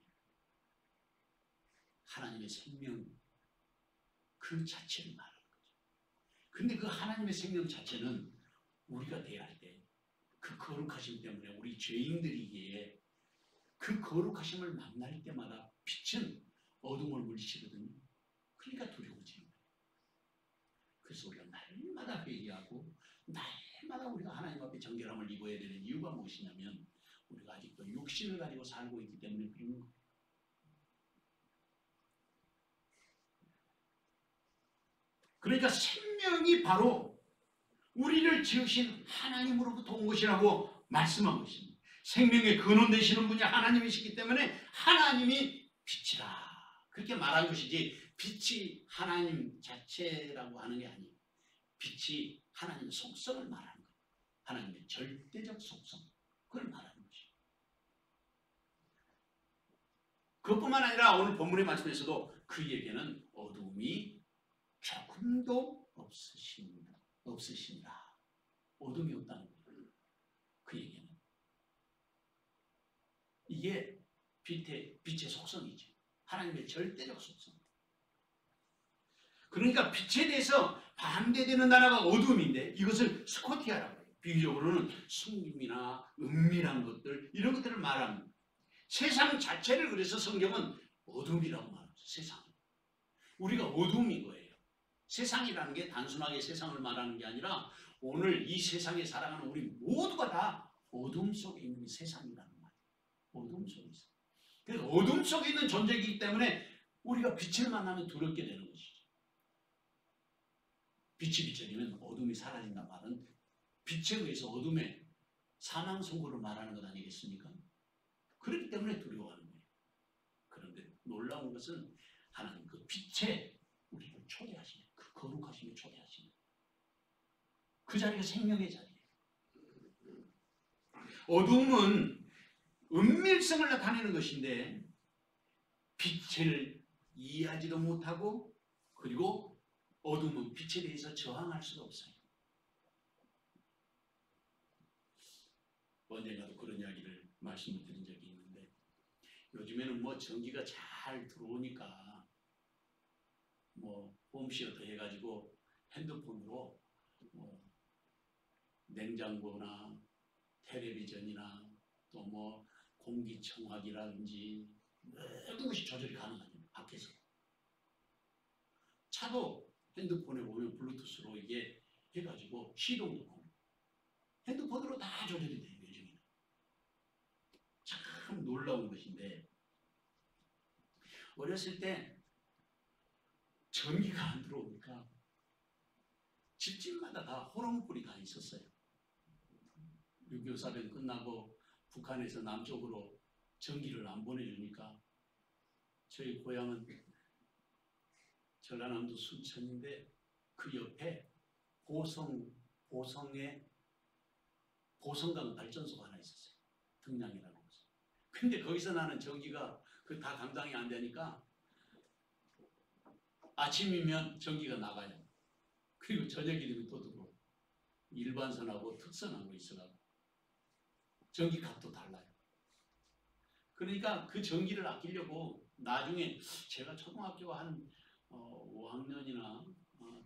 하나님의 생명 그 자체를 말하는 거죠. 근데 그 하나님의 생명 자체는 우리가 대할 때 그 거룩하심 때문에 우리 죄인들이기에 그 거룩하심을 만날 때마다 빛은 어둠을 물리치거든요. 그러니까 두려워지는 거예요. 그래서 우리가 날마다 회개하고 날마다 우리가 하나님 앞에 정결함을 입어야 되는 이유가 무엇이냐면 우리가 아직도 육신을 가지고 살고 있기 때문에 그런 거예요. 그러니까 생명이 바로 우리를 지으신 하나님으로부터 온 것이라고 말씀한 것입니다. 생명의 근원 되시는 분이 하나님이시기 때문에 하나님이 빛이라 그렇게 말한 것이지, 빛이 하나님 자체라고 하는 게 아니에요. 빛이 하나님의 속성을 말하는 거예요. 하나님의 절대적 속성, 그걸 말하는 것이에요. 그것뿐만 아니라 오늘 본문의 말씀에서도 그에게는 어둠이 조금도 없으신다. 어둠이 없다는 거예요. 그에게는. 이게 빛의 속성이죠. 하나님의 절대적 속성. 그러니까 빛에 대해서 반대되는 나라가 어둠인데 이것을 스코티아라고 해요. 비유적으로는 숨김이나 은밀한 것들 이런 것들을 말합니다. 세상 자체를 그래서 성경은 어둠이라고 말합니다. 세상. 우리가 어둠인 거예요. 세상이라는 게 단순하게 세상을 말하는 게 아니라 오늘 이 세상에 살아가는 우리 모두가 다 어둠 속에 있는 세상이라는 말이에요. 어둠 속에 있어요. 그래서 어둠 속에 있는 존재이기 때문에 우리가 빛을 만나면 두렵게 되는 것이죠. 빛이 비춰지면 어둠이 사라진다는 말은 빛에 의해서 어둠의 사망 선고를 말하는 것 아니겠습니까? 그렇기 때문에 두려워하는 거예요. 그런데 놀라운 것은 하나님 그 빛에 우리를 초대하시는, 그 거룩하심에 초대하시는 그 자리가 생명의 자리예요. 어둠은 은밀성을 나타내는 것인데 빛을 이해하지도 못하고, 그리고 어둠은 빛에 대해서 저항할 수도 없어요. 언젠가도 그런 이야기를 말씀을 드린 적이 있는데, 요즘에는 뭐 전기가 잘 들어오니까 뭐 홈시어터 해가지고 핸드폰으로 냉장고나 텔레비전이나 또 뭐 공기청하기라든지 모든 것이 조절이 가능하죠. 밖에서. 차도 핸드폰에 보면 블루투스로 이게 해가지고 시동도 하고 핸드폰으로 다 조절이 돼요. 요즘에는. 참 놀라운 것인데 어렸을 때 전기가 안 들어오니까 집집마다 다 호롱불이 다 있었어요. 6.25 사변 끝나고 북한에서 남쪽으로 전기를 안 보내주니까 저희 고향은 전라남도 순천인데 그 옆에 보성에 보성강 발전소가 하나 있었어요. 등량이라는 곳. 근데 거기서 나는 전기가 그 다 감당이 안 되니까 아침이면 전기가 나가요. 그리고 저녁이 되면 또 들어오고 일반선하고 특선하고 있어가지고 전기값도 달라요. 그러니까 그 전기를 아끼려고 나중에 제가 초등학교 한 5학년이나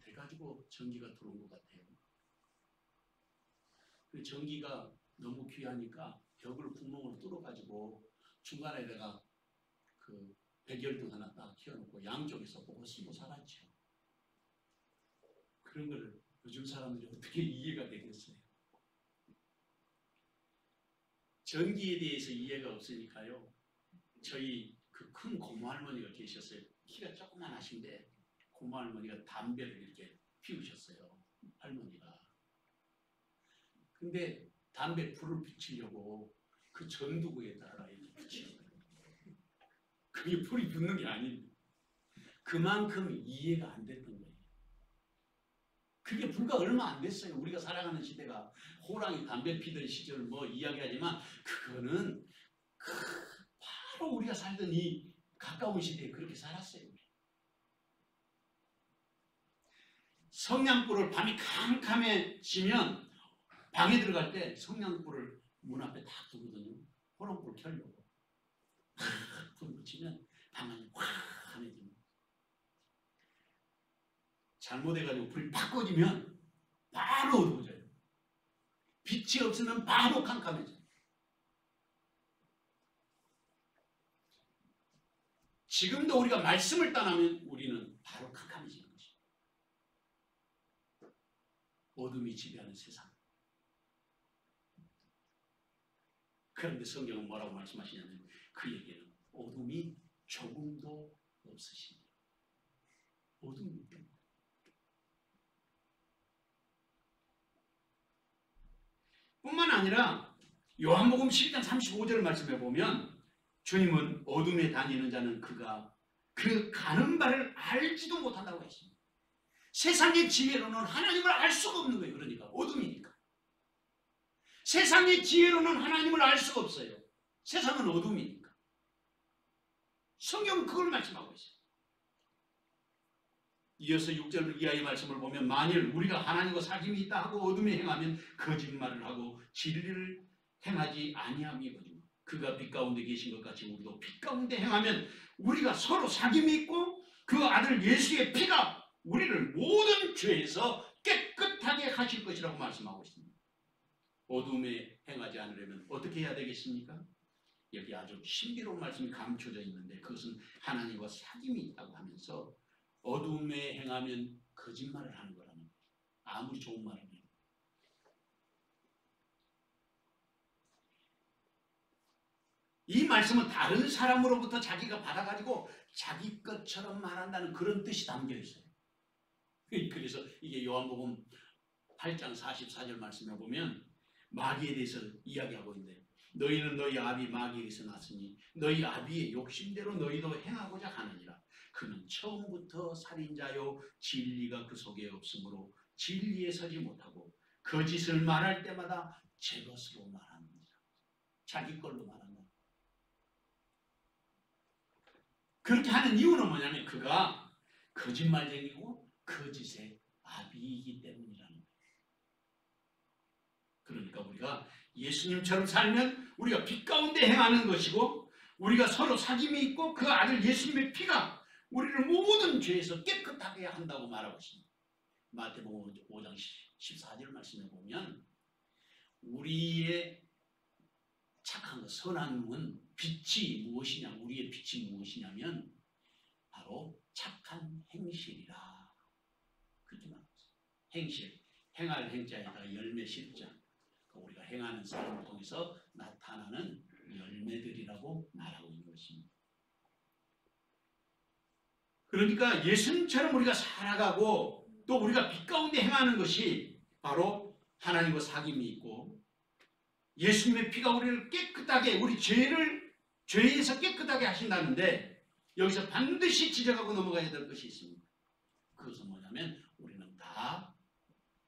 돼가지고 전기가 들어온 것 같아요. 그 전기가 너무 귀하니까 벽을 구멍을 뚫어가지고 중간에다가 그 백열등 하나 딱 켜놓고 양쪽에서 보고 쓰고 살았죠. 그런 걸 요즘 사람들이 어떻게 이해가 되겠어요? 전기에 대해서 이해가 없으니까요. 저희 그 큰 고모 할머니가 계셨어요. 키가 조그만하신데 고모 할머니가 담배를 이렇게 피우셨어요. 할머니가. 근데 담배 불을 붙이려고 그 전두구에다가 이렇게 붙이는 거예요. 그게 불이 붙는 게 아닌데 그만큼 이해가 안 됐던 거예요. 그게 불과 얼마 안 됐어요. 우리가 살아가는 시대가 호랑이 담배 피던 시절 뭐 이야기하지만 그거는 바로 우리가 살던 이 가까운 시대에 그렇게 살았어요. 성냥불을 밤이 캄캄해지면 방에 들어갈 때 성냥불을 문 앞에 딱 두거든요. 호롱불 켜려고. 불 붙이면 방안이 환해집니다. 잘못해가지고 불이 팍 꺼지면 바로 어두워져요. 빛이 없으면 바로 캄캄해져요. 지금도 우리가 말씀을 떠나면 우리는 바로 캄캄해지는 것입니다. 어둠이 지배하는 세상. 그런데 성경은 뭐라고 말씀하시냐면 그 얘기는 어둠이 조금도 없으십니다. 어둠이 없다. 뿐만 아니라 요한복음 12장 35절 말씀해 보면 주님은 어둠에 다니는 자는 그가 그 가는 바를 알지도 못한다고 했습니다. 세상의 지혜로는 하나님을 알 수가 없는 거예요. 그러니까 어둠이니까. 세상의 지혜로는 하나님을 알 수가 없어요. 세상은 어둠이니까. 성경은 그걸 말씀하고 있어요. 이어서 6절 이하의 말씀을 보면 만일 우리가 하나님과 사귐이 있다 하고 어둠에 행하면 거짓말을 하고 진리를 행하지 아니함이거든요. 그가 빛 가운데 계신 것 같이 우리도 빛 가운데 행하면 우리가 서로 사귐이 있고 그 아들 예수의 피가 우리를 모든 죄에서 깨끗하게 하실 것이라고 말씀하고 있습니다. 어둠에 행하지 않으려면 어떻게 해야 되겠습니까? 여기 아주 신비로운 말씀이 감춰져 있는데 그것은 하나님과 사귐이 있다고 하면서 어둠에 행하면 거짓말을 하는 거라는 거예요. 아무리 좋은 말을 해요. 이 말씀은 다른 사람으로부터 자기가 받아가지고 자기 것처럼 말한다는 그런 뜻이 담겨 있어요. 그래서 이게 요한복음 8장 44절 말씀에 보면 마귀에 대해서 이야기하고 있는데 너희는 너희 아비 마귀에게서 났으니 너희 아비의 욕심대로 너희도 행하고자 하느니라. 그는 처음부터 살인자요 진리가 그 속에 없으므로 진리에 서지 못하고 거짓을 말할 때마다 제 것으로 말합니다. 자기 걸로 말한다. 그렇게 하는 이유는 뭐냐면 그가 거짓말쟁이고 거짓의 아비이기 때문이라는 거예요. 그러니까 우리가 예수님처럼 살면 우리가 빛 가운데 행하는 것이고 우리가 서로 사귐이 있고 그 아들 예수님의 피가 우리를 모든 죄에서 깨끗하게 한다고 말하고 있습니다. 마태복음 5장 14절 말씀에 보면 우리의 착한 것, 선한 건 빛이 무엇이냐, 우리의 빛이 무엇이냐면 바로 착한 행실이라. 그렇게 말합니다. 행실, 행할 행자에다가 열매 실자, 우리가 행하는 삶을 통해서 나타나는 열매들이라고 말하고 있는 것입니다. 그러니까 예수님처럼 우리가 살아가고 또 우리가 빛 가운데 행하는 것이 바로 하나님과 사귐이 있고 예수님의 피가 우리를 깨끗하게, 우리 죄에서 깨끗하게 하신다는데 여기서 반드시 지적하고 넘어가야 될 것이 있습니다. 그것은 뭐냐면 우리는 다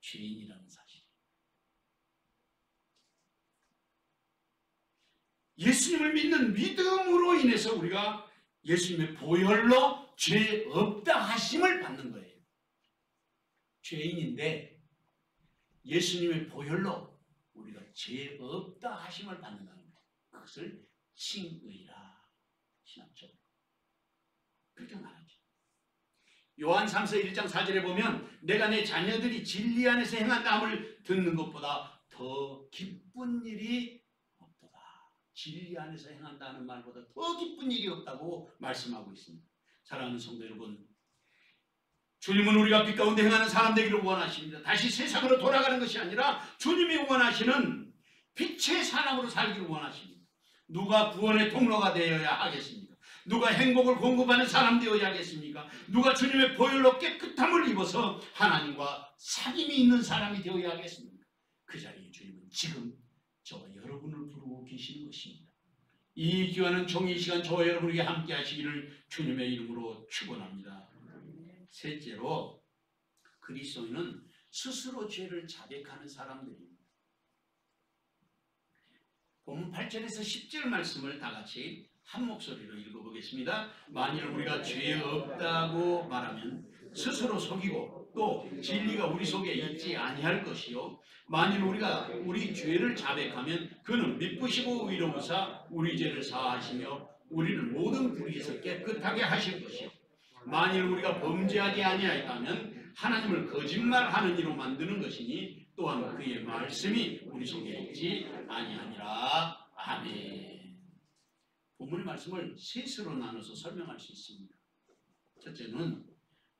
죄인이라는 사실이에요. 예수님을 믿는 믿음으로 인해서 우리가 예수님의 보혈로 죄 없다 하심을 받는 거예요. 죄인인데 예수님의 보혈로 우리가 죄 없다 하심을 받는다는 거예요. 그것을 칭의라, 신학적으로 그렇게 말하죠. 요한 3서 1장 4절에 보면 내가 내 자녀들이 진리 안에서 행한다함을 듣는 것보다 더 기쁜 일이 없도다. 진리 안에서 행한다는 말보다 더 기쁜 일이 없다고 말씀하고 있습니다. 사랑하는 성도 여러분, 주님은 우리가 빛 가운데 행하는 사람 되기를 원하십니다. 다시 세상으로 돌아가는 것이 아니라 주님이 원하시는 빛의 사람으로 살기를 원하십니다. 누가 구원의 통로가 되어야 하겠습니까? 누가 행복을 공급하는 사람 되어야 하겠습니까? 누가 주님의 보혈로 깨끗함을 입어서 하나님과 사귐이 있는 사람이 되어야 하겠습니까? 그 자리에 주님은 지금 저와 여러분을 부르고 계시는 것입니다. 이 귀하는 종이 시간 저와 여러분에게 함께 하시기를 주님의 이름으로 축원합니다. 셋째로, 그리스도인은 스스로 죄를 자백하는 사람들입니다. 본문 8절에서 10절 말씀을 다 같이 한 목소리로 읽어보겠습니다. 만일 우리가 죄 없다고 말하면 스스로 속이고 또 진리가 우리 속에 있지 아니할 것이요, 만일 우리가 우리 죄를 자백하면 그는 미쁘시고 의로우사 우리 죄를 사하시며 우리는 모든 불의에서 깨끗하게 하실 것이요, 만일 우리가 범죄하지 아니하였다면 하나님을 거짓말하는 이로 만드는 것이니 또한 그의 말씀이 우리 속에 있지 아니하니라. 아멘. 본문의 말씀을 셋으로 나눠서 설명할 수 있습니다. 첫째는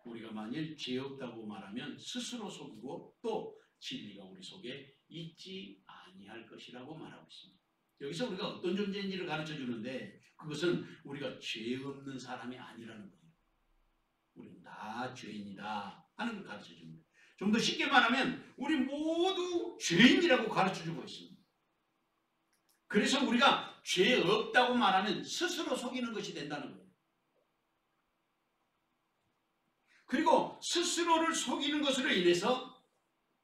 우리가 만일 죄 없다고 말하면 스스로 속이고 또 진리가 우리 속에 있지 아니할 것이라고 말하고 있습니다. 여기서 우리가 어떤 존재인지를 가르쳐 주는데 그것은 우리가 죄 없는 사람이 아니라는 거예요. 우리는 다 죄인이다 하는 걸 가르쳐 줍니다. 좀 더 쉽게 말하면 우리 모두 죄인이라고 가르쳐 주고 있습니다. 그래서 우리가 죄 없다고 말하면 스스로 속이는 것이 된다는 거예요. 그리고 스스로를 속이는 것으로 인해서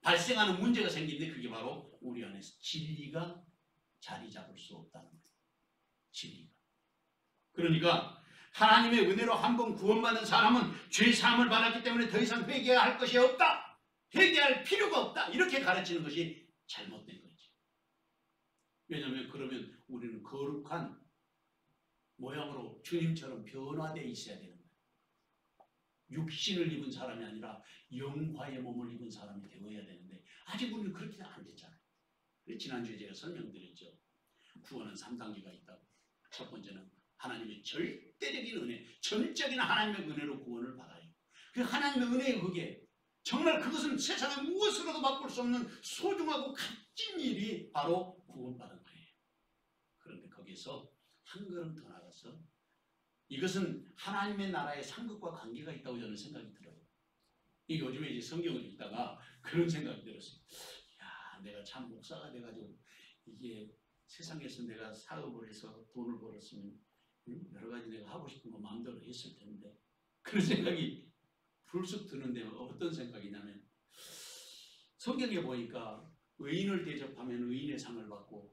발생하는 문제가 생기는데 그게 바로 우리 안에서 진리가 자리 잡을 수 없다는 거예요. 진리가. 그러니까 하나님의 은혜로 한번 구원받은 사람은 죄 사함을 받았기 때문에 더 이상 회개할 것이 없다, 회개할 필요가 없다, 이렇게 가르치는 것이 잘못된 거지. 왜냐하면 그러면 우리는 거룩한 모양으로 주님처럼 변화되어 있어야 되는 거예요. 육신을 입은 사람이 아니라 영화의 몸을 입은 사람이 되어야 되는데 아직 우리는 그렇게 안 됐잖아요. 지난주에 제가 설명드렸죠. 구원은 3단계가 있다고. 첫 번째는 하나님의 절대적인 은혜, 전적인 하나님의 은혜로 구원을 받아요. 그 하나님의 은혜의 그게 정말 그것은 세상에 무엇으로도 바꿀 수 없는 소중하고 값진 일이 바로 구원받은 거예요. 그런데 거기서 한 걸음 더 나가서 이것은 하나님의 나라의 상급과 관계가 있다고 저는 생각이 들어요. 요즘에 이제 성경을 읽다가 그런 생각이 들었어요. 야, 내가 참 목사가 돼가지고 이게 세상에서 내가 사업을 해서 돈을 벌었으면 여러 가지 내가 하고 싶은 거 마음대로 했을 텐데, 그런 생각이 불쑥 드는데 어떤 생각이냐면 성경에 보니까 의인을 대접하면 의인의 상을 받고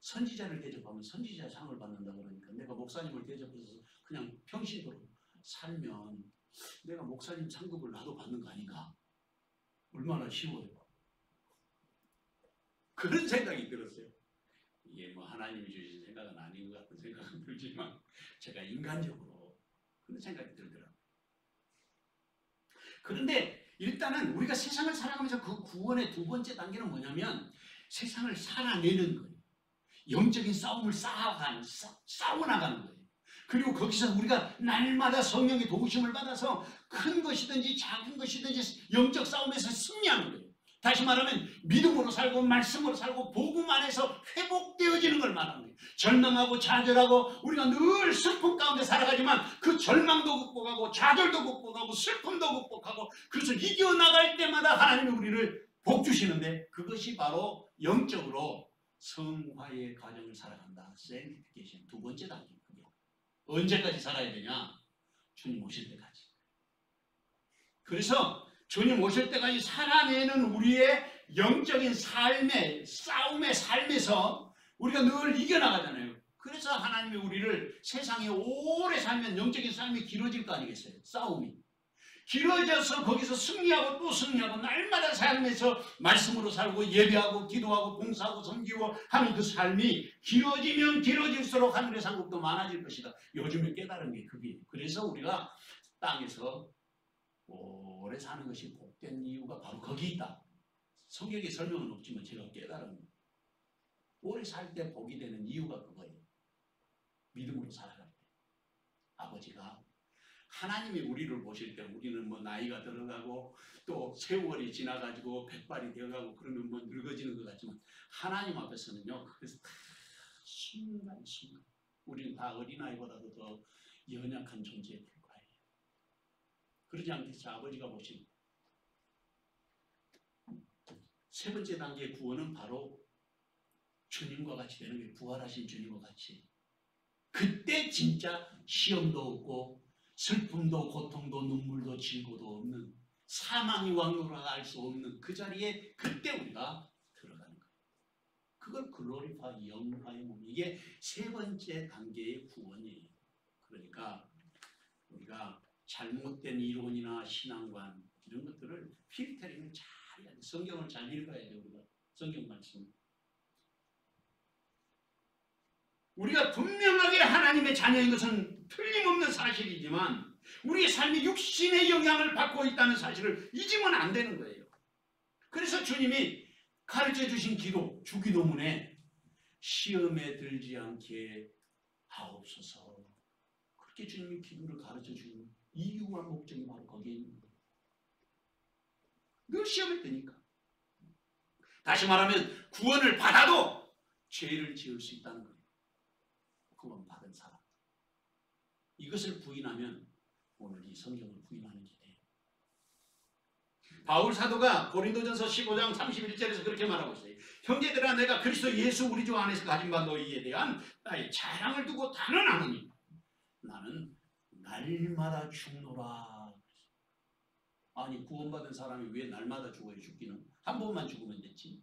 선지자를 대접하면 선지자 상을 받는다 그러니까 내가 목사님을 대접해서 그냥 평신도로 살면 내가 목사님 상급을 나도 받는 거 아닌가? 얼마나 쉬워요. 그런 생각이 들었어요. 이게 뭐 하나님이 주신 생각은 아닌 것 같은 생각은 들지만 제가 인간적으로 그런 생각이 들더라고요. 그런데 일단은 우리가 세상을 살아가면서 그 구원의 두 번째 단계는 뭐냐면 세상을 살아내는 거예요. 영적인 싸움을 싸워나가는 거예요. 그리고 거기서 우리가 날마다 성령의 도우심을 받아서 큰 것이든지 작은 것이든지 영적 싸움에서 승리하는 거예요. 다시 말하면 믿음으로 살고 말씀으로 살고 복음 안에서 회복되어지는 걸 말하는 거예요. 절망하고 좌절하고 우리가 늘 슬픔 가운데 살아가지만 그 절망도 극복하고 좌절도 극복하고 슬픔도 극복하고 그것을 이겨나갈 때마다 하나님이 우리를 복 주시는데 그것이 바로 영적으로 성화의 과정을 살아간다. 샌티피케이션 두 번째 단계. 언제까지 살아야 되냐? 주님 오실 때까지. 그래서 주님 오실 때까지 살아내는 우리의 영적인 삶의 싸움의 삶에서 우리가 늘 이겨나가잖아요. 그래서 하나님이 우리를 세상에 오래 살면 영적인 삶이 길어질 거 아니겠어요? 싸움이 길어져서 거기서 승리하고 또 승리하고 날마다 삶에서 말씀으로 살고 예배하고 기도하고 봉사하고 섬기고 하는 그 삶이 길어지면 길어질수록 하늘의 상급도 많아질 것이다. 요즘에 깨달은 게 그게. 그래서 우리가 땅에서 오래 사는 것이 복된 이유가 바로 거기 있다. 성경에 설명은 없지만 제가 깨달은 거예요. 오래 살 때 복이 되는 이유가 그거예요. 믿음으로 살아갈 때. 아버지가 하나님이 우리를 보실 때 우리는 뭐 나이가 들어가고 또 세월이 지나가지고 백발이 되어가고 그러면 뭐 늙어지는 것 같지만 하나님 앞에서는요. 그래서 다 순간순간 우리는 다 어린아이보다도 더 연약한 존재에 불과해요. 그러지 않겠죠. 아버지가 보실 세 번째 단계의 구원은 바로 주님과 같이 되는 게 부활하신 주님과 같이 그때 진짜 시험도 없고 슬픔도 고통도 눈물도 질고도 없는 사망이 왕노라 알 수 없는 그 자리에 그때 우리가 들어가는 거예요. 그걸 글로리파 영화의 몸 이게 세 번째 단계의 구원이에요. 그러니까 우리가 잘못된 이론이나 신앙관 이런 것들을 필터링을 잘 해야 돼. 성경을 잘 읽어야 돼. 우리가 성경 말씀 우리가 분명하게 하나님의 자녀인 것은 틀림없는 사실이지만 우리의 삶이 육신의 영향을 받고 있다는 사실을 잊으면 안 되는 거예요. 그래서 주님이 가르쳐 주신 기도, 주기도문에 시험에 들지 않게 하옵소서 그렇게 주님이 기도를 가르쳐 주는 이유와 목적이 바로 거기에 있는 거예요. 늘 시험에 드니까. 다시 말하면 구원을 받아도 죄를 지을 수 있다는 거예요. 구원 받은 사람. 이것을 부인하면 오늘 이 성경을 부인하는 길이에요. 바울 사도가 고린도전서 15장 31절에서 그렇게 말하고 있어요. 형제들아 내가 그리스도 예수 우리 주 안에서 가진 바 너희에 대한 나의 자랑을 두고 단언하노니 나는 날마다 죽노라. 아니 구원받은 사람이 왜 날마다 죽어요? 죽기는 한 번만 죽으면 됐지.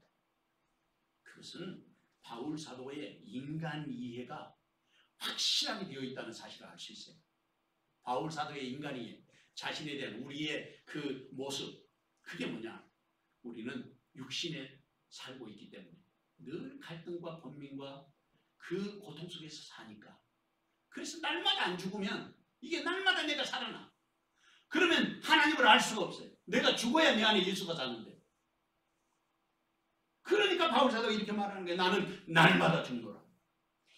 그것은 바울 사도의 인간 이해가 확실하게 되어 있다는 사실을 알 수 있어요. 바울 사도의 인간 이해, 자신에 대한 우리의 그 모습 그게 뭐냐? 우리는 육신에 살고 있기 때문에 늘 갈등과 번민과 그 고통 속에서 사니까 그래서 날마다 안 죽으면 이게 날마다 내가 살아나. 그러면 하나님을 알 수가 없어요. 내가 죽어야 내 안에 예수가 사는데. 그러니까 바울 사도가 이렇게 말하는 거예요. 나는 날마다 죽노라.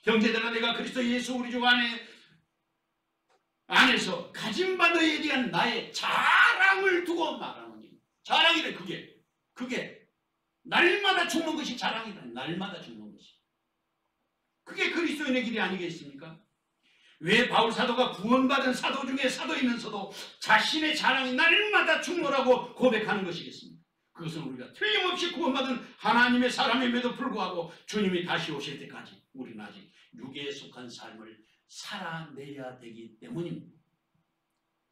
형제들아 내가 그리스도 예수 우리 주 안에서 가진 바 너희에 대한 나의 자랑을 두고 말하노니. 자랑이래 그게 날마다 죽는 것이 자랑이다. 날마다 죽는 것이. 그게 그리스도인의 길이 아니겠습니까? 왜 바울 사도가 구원받은 사도 중에 사도이면서도 자신의 자랑이 날마다 죽노라고 고백하는 것이겠습니까? 그것은 우리가 틀림없이 구원받은 하나님의 사람임에도 불구하고 주님이 다시 오실 때까지 우리는 아직 육에 속한 삶을 살아내야 되기 때문입니다.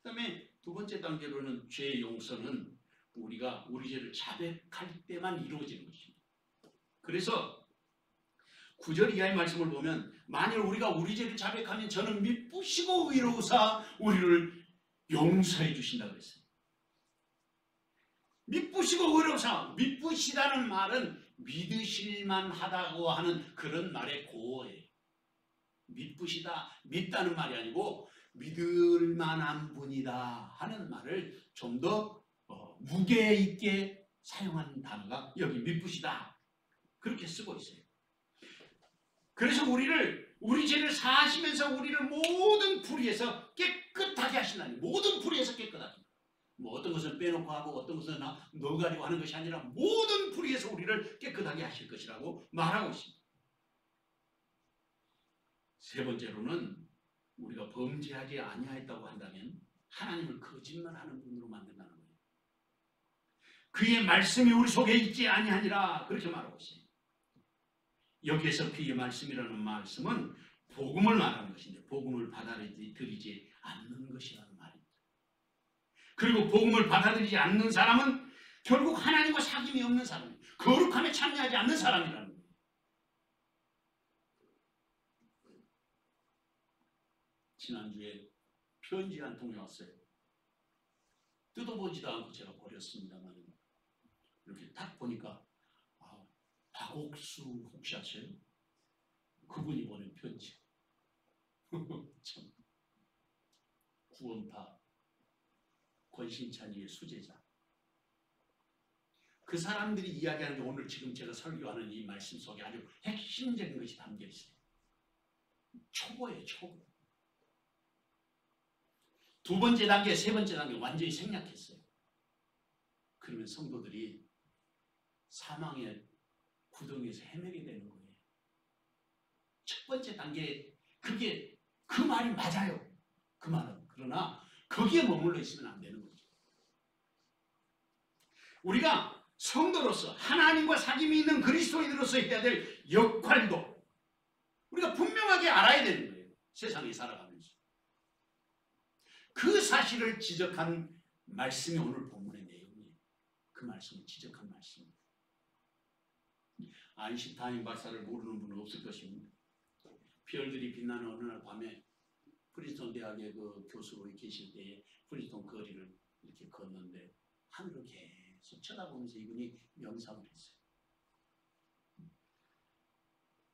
그 다음에 두 번째 단계로는 죄의 용서는 우리가 우리 죄를 자백할 때만 이루어지는 것입니다. 그래서 9절 이하의 말씀을 보면 만일 우리가 우리 죄를 자백하면 저는 미쁘시고 의로우사 우리를 용서해 주신다고 그랬어요. 미쁘시고 의로우사. 미쁘시다는 말은 믿으실만 하다고 하는 그런 말의 고어예요. 미쁘시다, 믿다는 말이 아니고 믿을 만한 분이다 하는 말을 좀 더 무게 있게 사용한 단어가 여기 미쁘시다 그렇게 쓰고 있어요. 그래서 우리 죄를 사하시면서 우리를 모든 불의에서 깨끗하게 하신다니, 모든 불의에서 깨끗하게. 뭐 어떤 것은 빼놓고 하고 어떤 것은 넣어가지고 하는 것이 아니라 모든 불의에서 우리를 깨끗하게 하실 것이라고 말하고 있습니다. 세 번째로는 우리가 범죄하지 아니하였다고 한다면 하나님을 거짓말하는 분으로 만든다는 거예요. 그의 말씀이 우리 속에 있지 아니하니라 그렇게 말하고 있어요. 여기에서 그의 말씀이라는 말씀은 복음을 말하는 것인데 복음을 받아들이지 않는 것이라는 말입니다. 그리고 복음을 받아들이지 않는 사람은 결국 하나님과 사귐이 없는 사람이에요. 거룩함에 참여하지 않는 사람이라는 거예요. 지난주에 편지 한 통이 왔어요. 뜯어보지도 않고 제가 버렸습니다만 이렇게 딱 보니까 박옥수 혹시 아세요? 그분이 보낸 편지. 참 구원파 권신찬이의 수제자. 그 사람들이 이야기하는 게 오늘 지금 제가 설교하는 이 말씀 속에 아주 핵심적인 것이 담겨 있어요. 초보예요, 초보. 두 번째 단계, 세 번째 단계 완전히 생략했어요. 그러면 성도들이 사망의 구덩이에서 헤매게 되는 거예요. 첫 번째 단계, 그게 그 말이 맞아요. 그 말은. 그러나 거기에 머물러 있으면 안 되는 거죠. 우리가 성도로서 하나님과 사귐이 있는 그리스도인으로서 해야 될 역할도 우리가 분명하게 알아야 되는 거예요. 세상에 살아가면서. 그 사실을 지적한 말씀이 오늘 본문의 내용이에요. 그 말씀을 지적한 말씀입니다. 아인슈타인 박사를 모르는 분은 없을 것입니다. 별들이 빛나는 어느 날 밤에 프린스턴 대학의 그 교수로 계실 때에 프린스턴 거리를 이렇게 걷는데 하늘을 계속 쳐다보면서 이분이 명상을 했어요.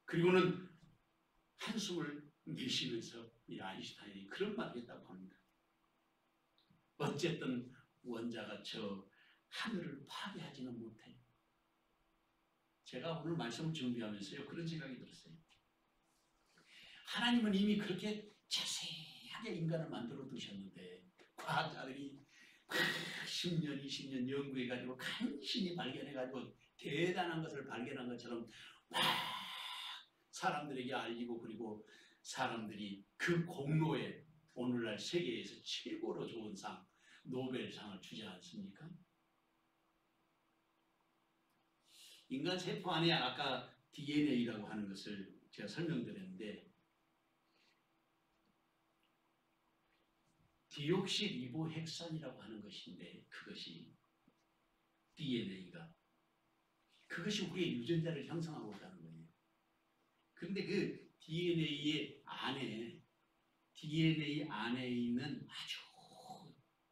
그리고는 한숨을 내쉬면서 이 아인슈타인이 그런 말을 했다고 합니다. 어쨌든 원자가 저 하늘을 파괴하지는 못해. 제가 오늘 말씀을 준비하면서요 그런 생각이 들었어요. 하나님은 이미 그렇게 자세하게 인간을 만들어 두셨는데 과학자들이 10년, 20년 연구해가지고 간신히 발견해가지고 대단한 것을 발견한 것처럼 막 사람들에게 알리고 그리고 사람들이 그 공로에 오늘날 세계에서 최고로 좋은 상, 노벨상을 주지 않습니까? 인간 세포 안에 아까 DNA라고 하는 것을 제가 설명드렸는데 디옥시리보핵산이라고 하는 것인데 그것이 DNA가 그것이 우리의 유전자를 형성하고 있다는 거예요. 그런데 그 DNA 안에 있는 아주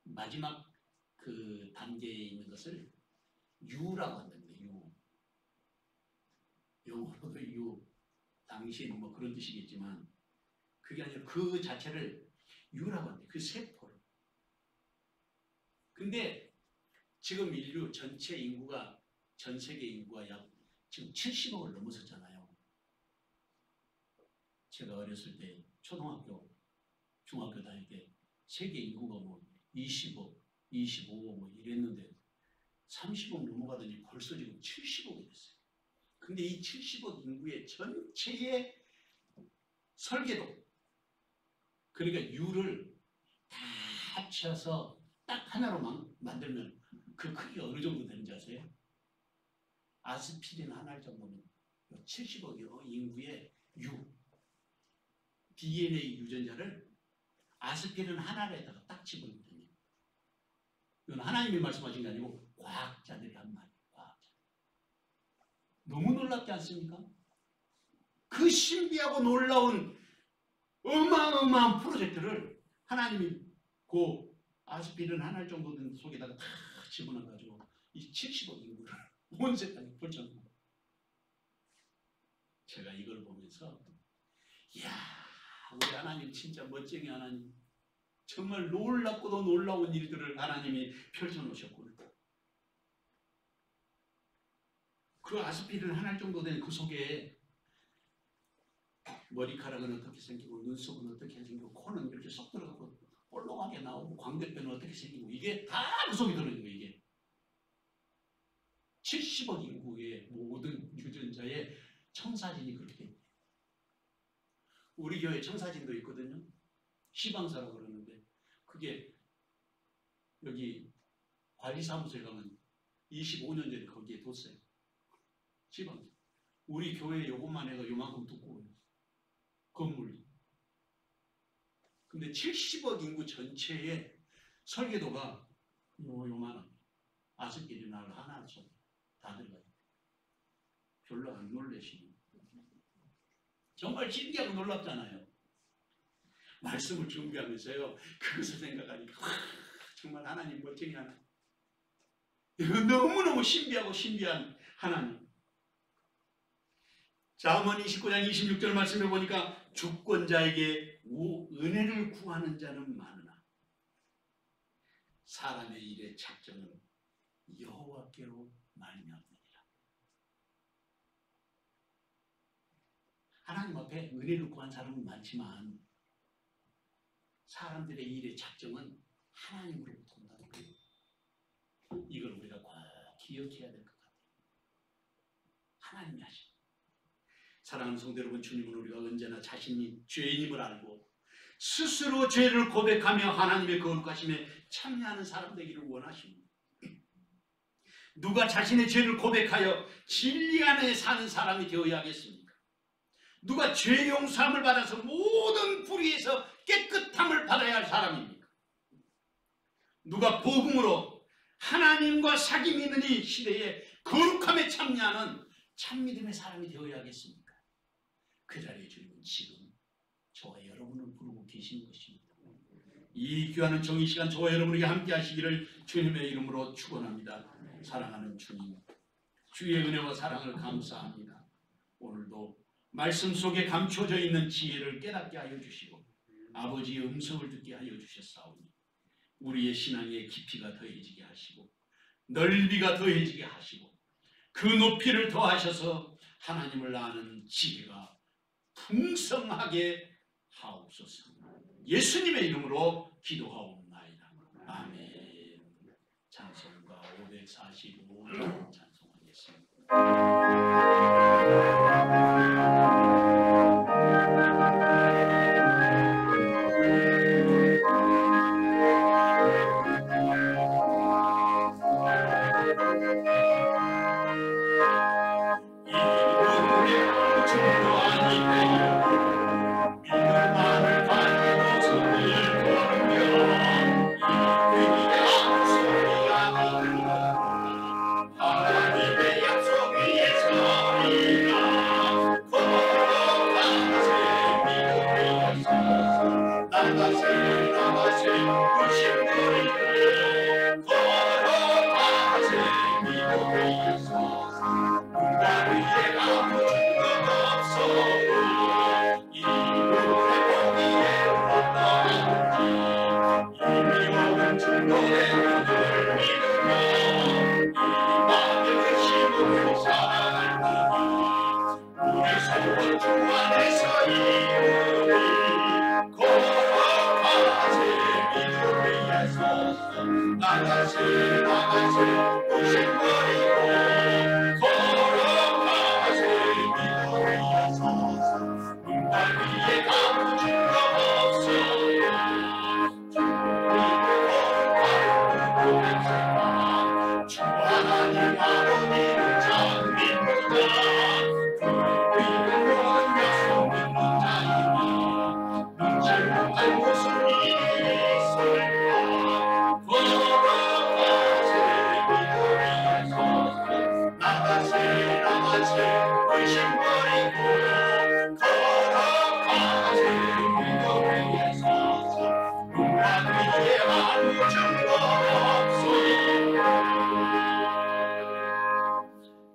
마지막 그 단계에 있는 것을 U라고 한답니다. U. 영어로도 U, 당신 뭐 그런 뜻이겠지만 그게 아니라 그 자체를 U라고 합니다. 그 세포를. 근데 지금 인류 전체 인구가 전 세계 인구가 약 지금 70억을 넘어섰잖아요. 제가 어렸을 때 초등학교, 중학교 다닐 때 세계 인구가 뭐 20억, 25억 뭐 이랬는데 30억 넘어가더니 벌써 지금 70억이 됐어요. 근데 이 70억 인구의 전체의 설계도 그러니까 U를 다 합쳐서 딱 하나로 만들면 그 크기가 어느 정도 되는지 아세요? 아스피린 한 알 정도면 70억 인구의 U DNA 유전자를 아스피린 한 알에다가 딱 집어넣거든요. 이건 하나님이 말씀하신 게 아니고 과학자들이 한 말이에요. 과학자. 너무 놀랍지 않습니까? 그 신비하고 놀라운 어마어마한 프로젝트를 하나님이 그 아스피린 한 알 정도 된 속에다가 다 집어넣어가지고 이 70억 인구를 온 세상에 펼쳐놓은 거예요. 제가 이걸 보면서 이야 우리 하나님 진짜 멋쟁이 하나님 정말 놀랍고도 놀라운 일들을 하나님이 펼쳐놓으셨구나. 그 아스피린 하나 정도 된 그 속에 머리카락은 어떻게 생기고 눈썹은 어떻게 생기고 코는 이렇게 쏙 들어가고 볼록하게 나오고 광대뼈는 어떻게 생기고 이게 다 그 속에 들어있는 거예요. 이게 70억 인구의 모든 유전자의 청사진이 그렇게 됩니다. 우리 교회 청사진도 있거든요. 시방사라고 그러는데 그게 여기 관리사무소에 가면 25년 전에 거기에 뒀어요. 시방. 우리 교회 요것만 해도 요만큼 두꺼워요. 건물이. 근데 70억 인구 전체의 설계도가 요만한 아스피린알 하나 다 들어가요. 별로 안 놀라시는. 정말 신기하고 놀랍잖아요. 말씀을 준비하면서요. 그것을 생각하니까 정말 하나님 멋쟁이 하나님. 너무너무 신비한 하나님. 잠언 29장 26절 말씀해 보니까 주권자에게 은혜를 구하는 자는 많으나 사람의 일의 작정은 여호와께로 말미암느니라. 하나님 앞에 은혜를 구한 사람은 많지만 사람들의 일의 작정은 하나님으로부터 온다는 거예요. 이걸 우리가 꼭 기억해야 될 것 같아요. 하나님이 하신. 사랑하는 성도 여러분, 주님은 우리가 언제나 자신이 죄인임을 알고 스스로 죄를 고백하며 하나님의 거룩하심에 참여하는 사람 되기를 원하십니다. 누가 자신의 죄를 고백하여 진리 안에 사는 사람이 되어야 하겠습니까? 누가 죄 용서함을 받아서 모든 불의에서 깨끗함을 받아야 할 사람입니까? 누가 복음으로 하나님과 사귐이 있는 이 시대에 거룩함에 참여하는 참믿음의 사람이 되어야 하겠습니까? 그 자리에 주님은 지금 저와 여러분을 부르고 계시는 것입니다. 이 귀한 정의 시간 저와 여러분에게 함께 하시기를 주님의 이름으로 축원합니다. 사랑하는 주님, 주의 은혜와 사랑을 감사합니다. 오늘도 말씀 속에 감춰져 있는 지혜를 깨닫게 하여 주시고 아버지의 음성을 듣게 하여 주셨사오니 우리의 신앙의 깊이가 더해지게 하시고 넓이가 더해지게 하시고 그 높이를 더하셔서 하나님을 아는 지혜가 풍성하게 하옵소서. 예수님의 이름으로 기도하옵나이다. 아멘. 찬송가 545 찬송하겠습니다.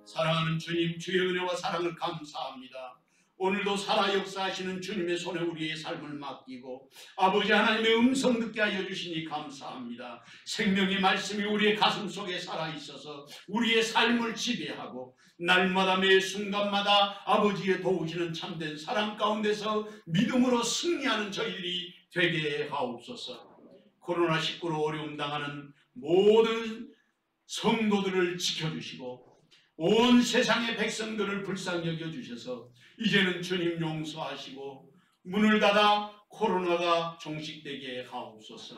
사랑하는 주님, 주의 은혜와 사랑을 감사합니다. 오늘도 살아 역사하시는 주님의 손에 우리의 삶을 맡기고 아버지 하나님의 음성 듣게 하여 주시니 감사합니다. 생명의 말씀이 우리의 가슴 속에 살아있어서 우리의 삶을 지배하고 날마다 매 순간마다 아버지의 도우시는 참된 사랑 가운데서 믿음으로 승리하는 저희들이 되게 하옵소서. 코로나19로 어려움 당하는 모든 성도들을 지켜주시고 온 세상의 백성들을 불쌍히 여겨주셔서 이제는 주님 용서하시고 문을 닫아 코로나가 종식되게 하옵소서.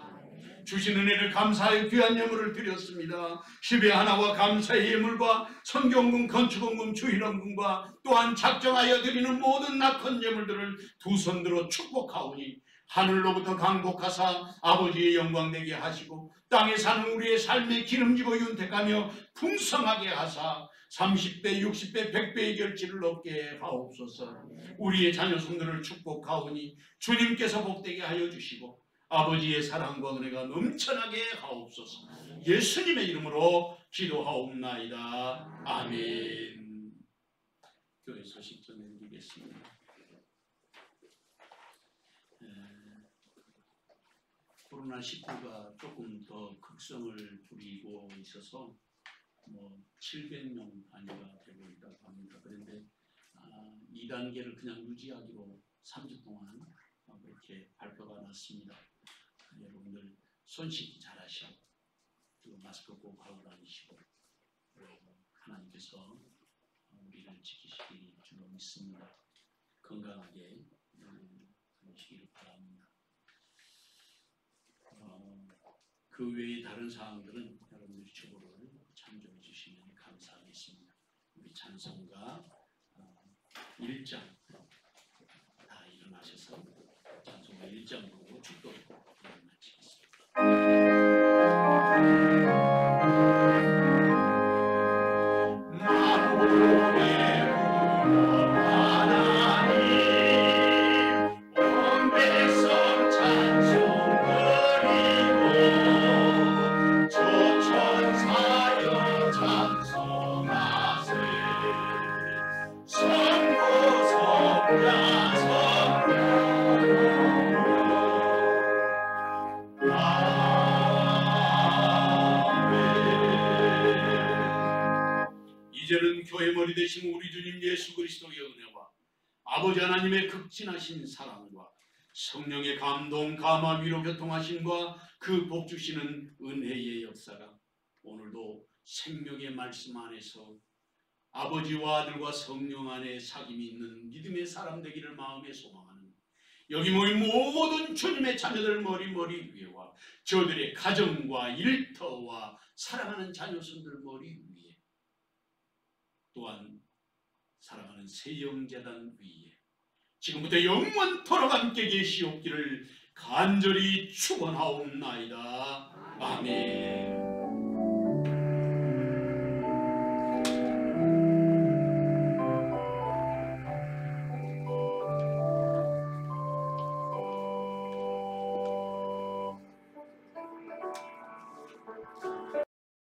주신 은혜를 감사하여 귀한 예물을 드렸습니다. 10의 하나와 감사의 예물과 성경금, 건축원금, 주일원금과 또한 작정하여 드리는 모든 낙헌 예물들을 두 손들어 축복하오니 하늘로부터 강복하사 아버지의 영광 되게 하시고 땅에 사는 우리의 삶에 기름지고 윤택하며 풍성하게 하사 30배, 60배, 100배의 결실을 얻게 하옵소서. 우리의 자녀손들을 축복하오니 주님께서 복되게 하여 주시고 아버지의 사랑과 은혜가 넘쳐나게 하옵소서. 예수님의 이름으로 기도하옵나이다. 아멘. 교회 소식 전해드리겠습니다. 코로나19가 조금 더 극성을 부리고 있어서 700명 단위가 되고 있다고 합니다. 그런데 2단계를 그냥 유지하기로 3주 동안 그렇게 발표가 났습니다. 여러분들 손 씻기 잘 하시고 그리고 마스크 꼭 하고 다니시고 하나님께서 우리를 지키시기 줄로 믿습니다. 건강하게 다니시기를 바랍니다. 그 외의 다른 사항들은 여러분들 유튜브를 참조해 주시면 감사하겠습니다. 우리 찬송가 1장 다 일어나셔서 찬송가 1장 보고 축도를 마치겠습니다. 이제는 교회 머리 되신 우리 주님 예수 그리스도의 은혜와 아버지 하나님의 극진하신 사랑과 성령의 감동, 감화, 위로, 교통하심과 그 복 주시는 은혜의 역사가 오늘도 생명의 말씀 안에서 아버지와 아들과 성령 안에 사귐이 있는 믿음의 사람 되기를 마음에 소망하는 여기 모인 모든 주님의 자녀들 머리 위에와 저들의 가정과 일터와 사랑하는 자녀손들 머리 위에 또한 사랑하는 세영재단 위에 지금부터 영원토록 함께 계시옵기를 간절히 축원하옵나이다. 아멘.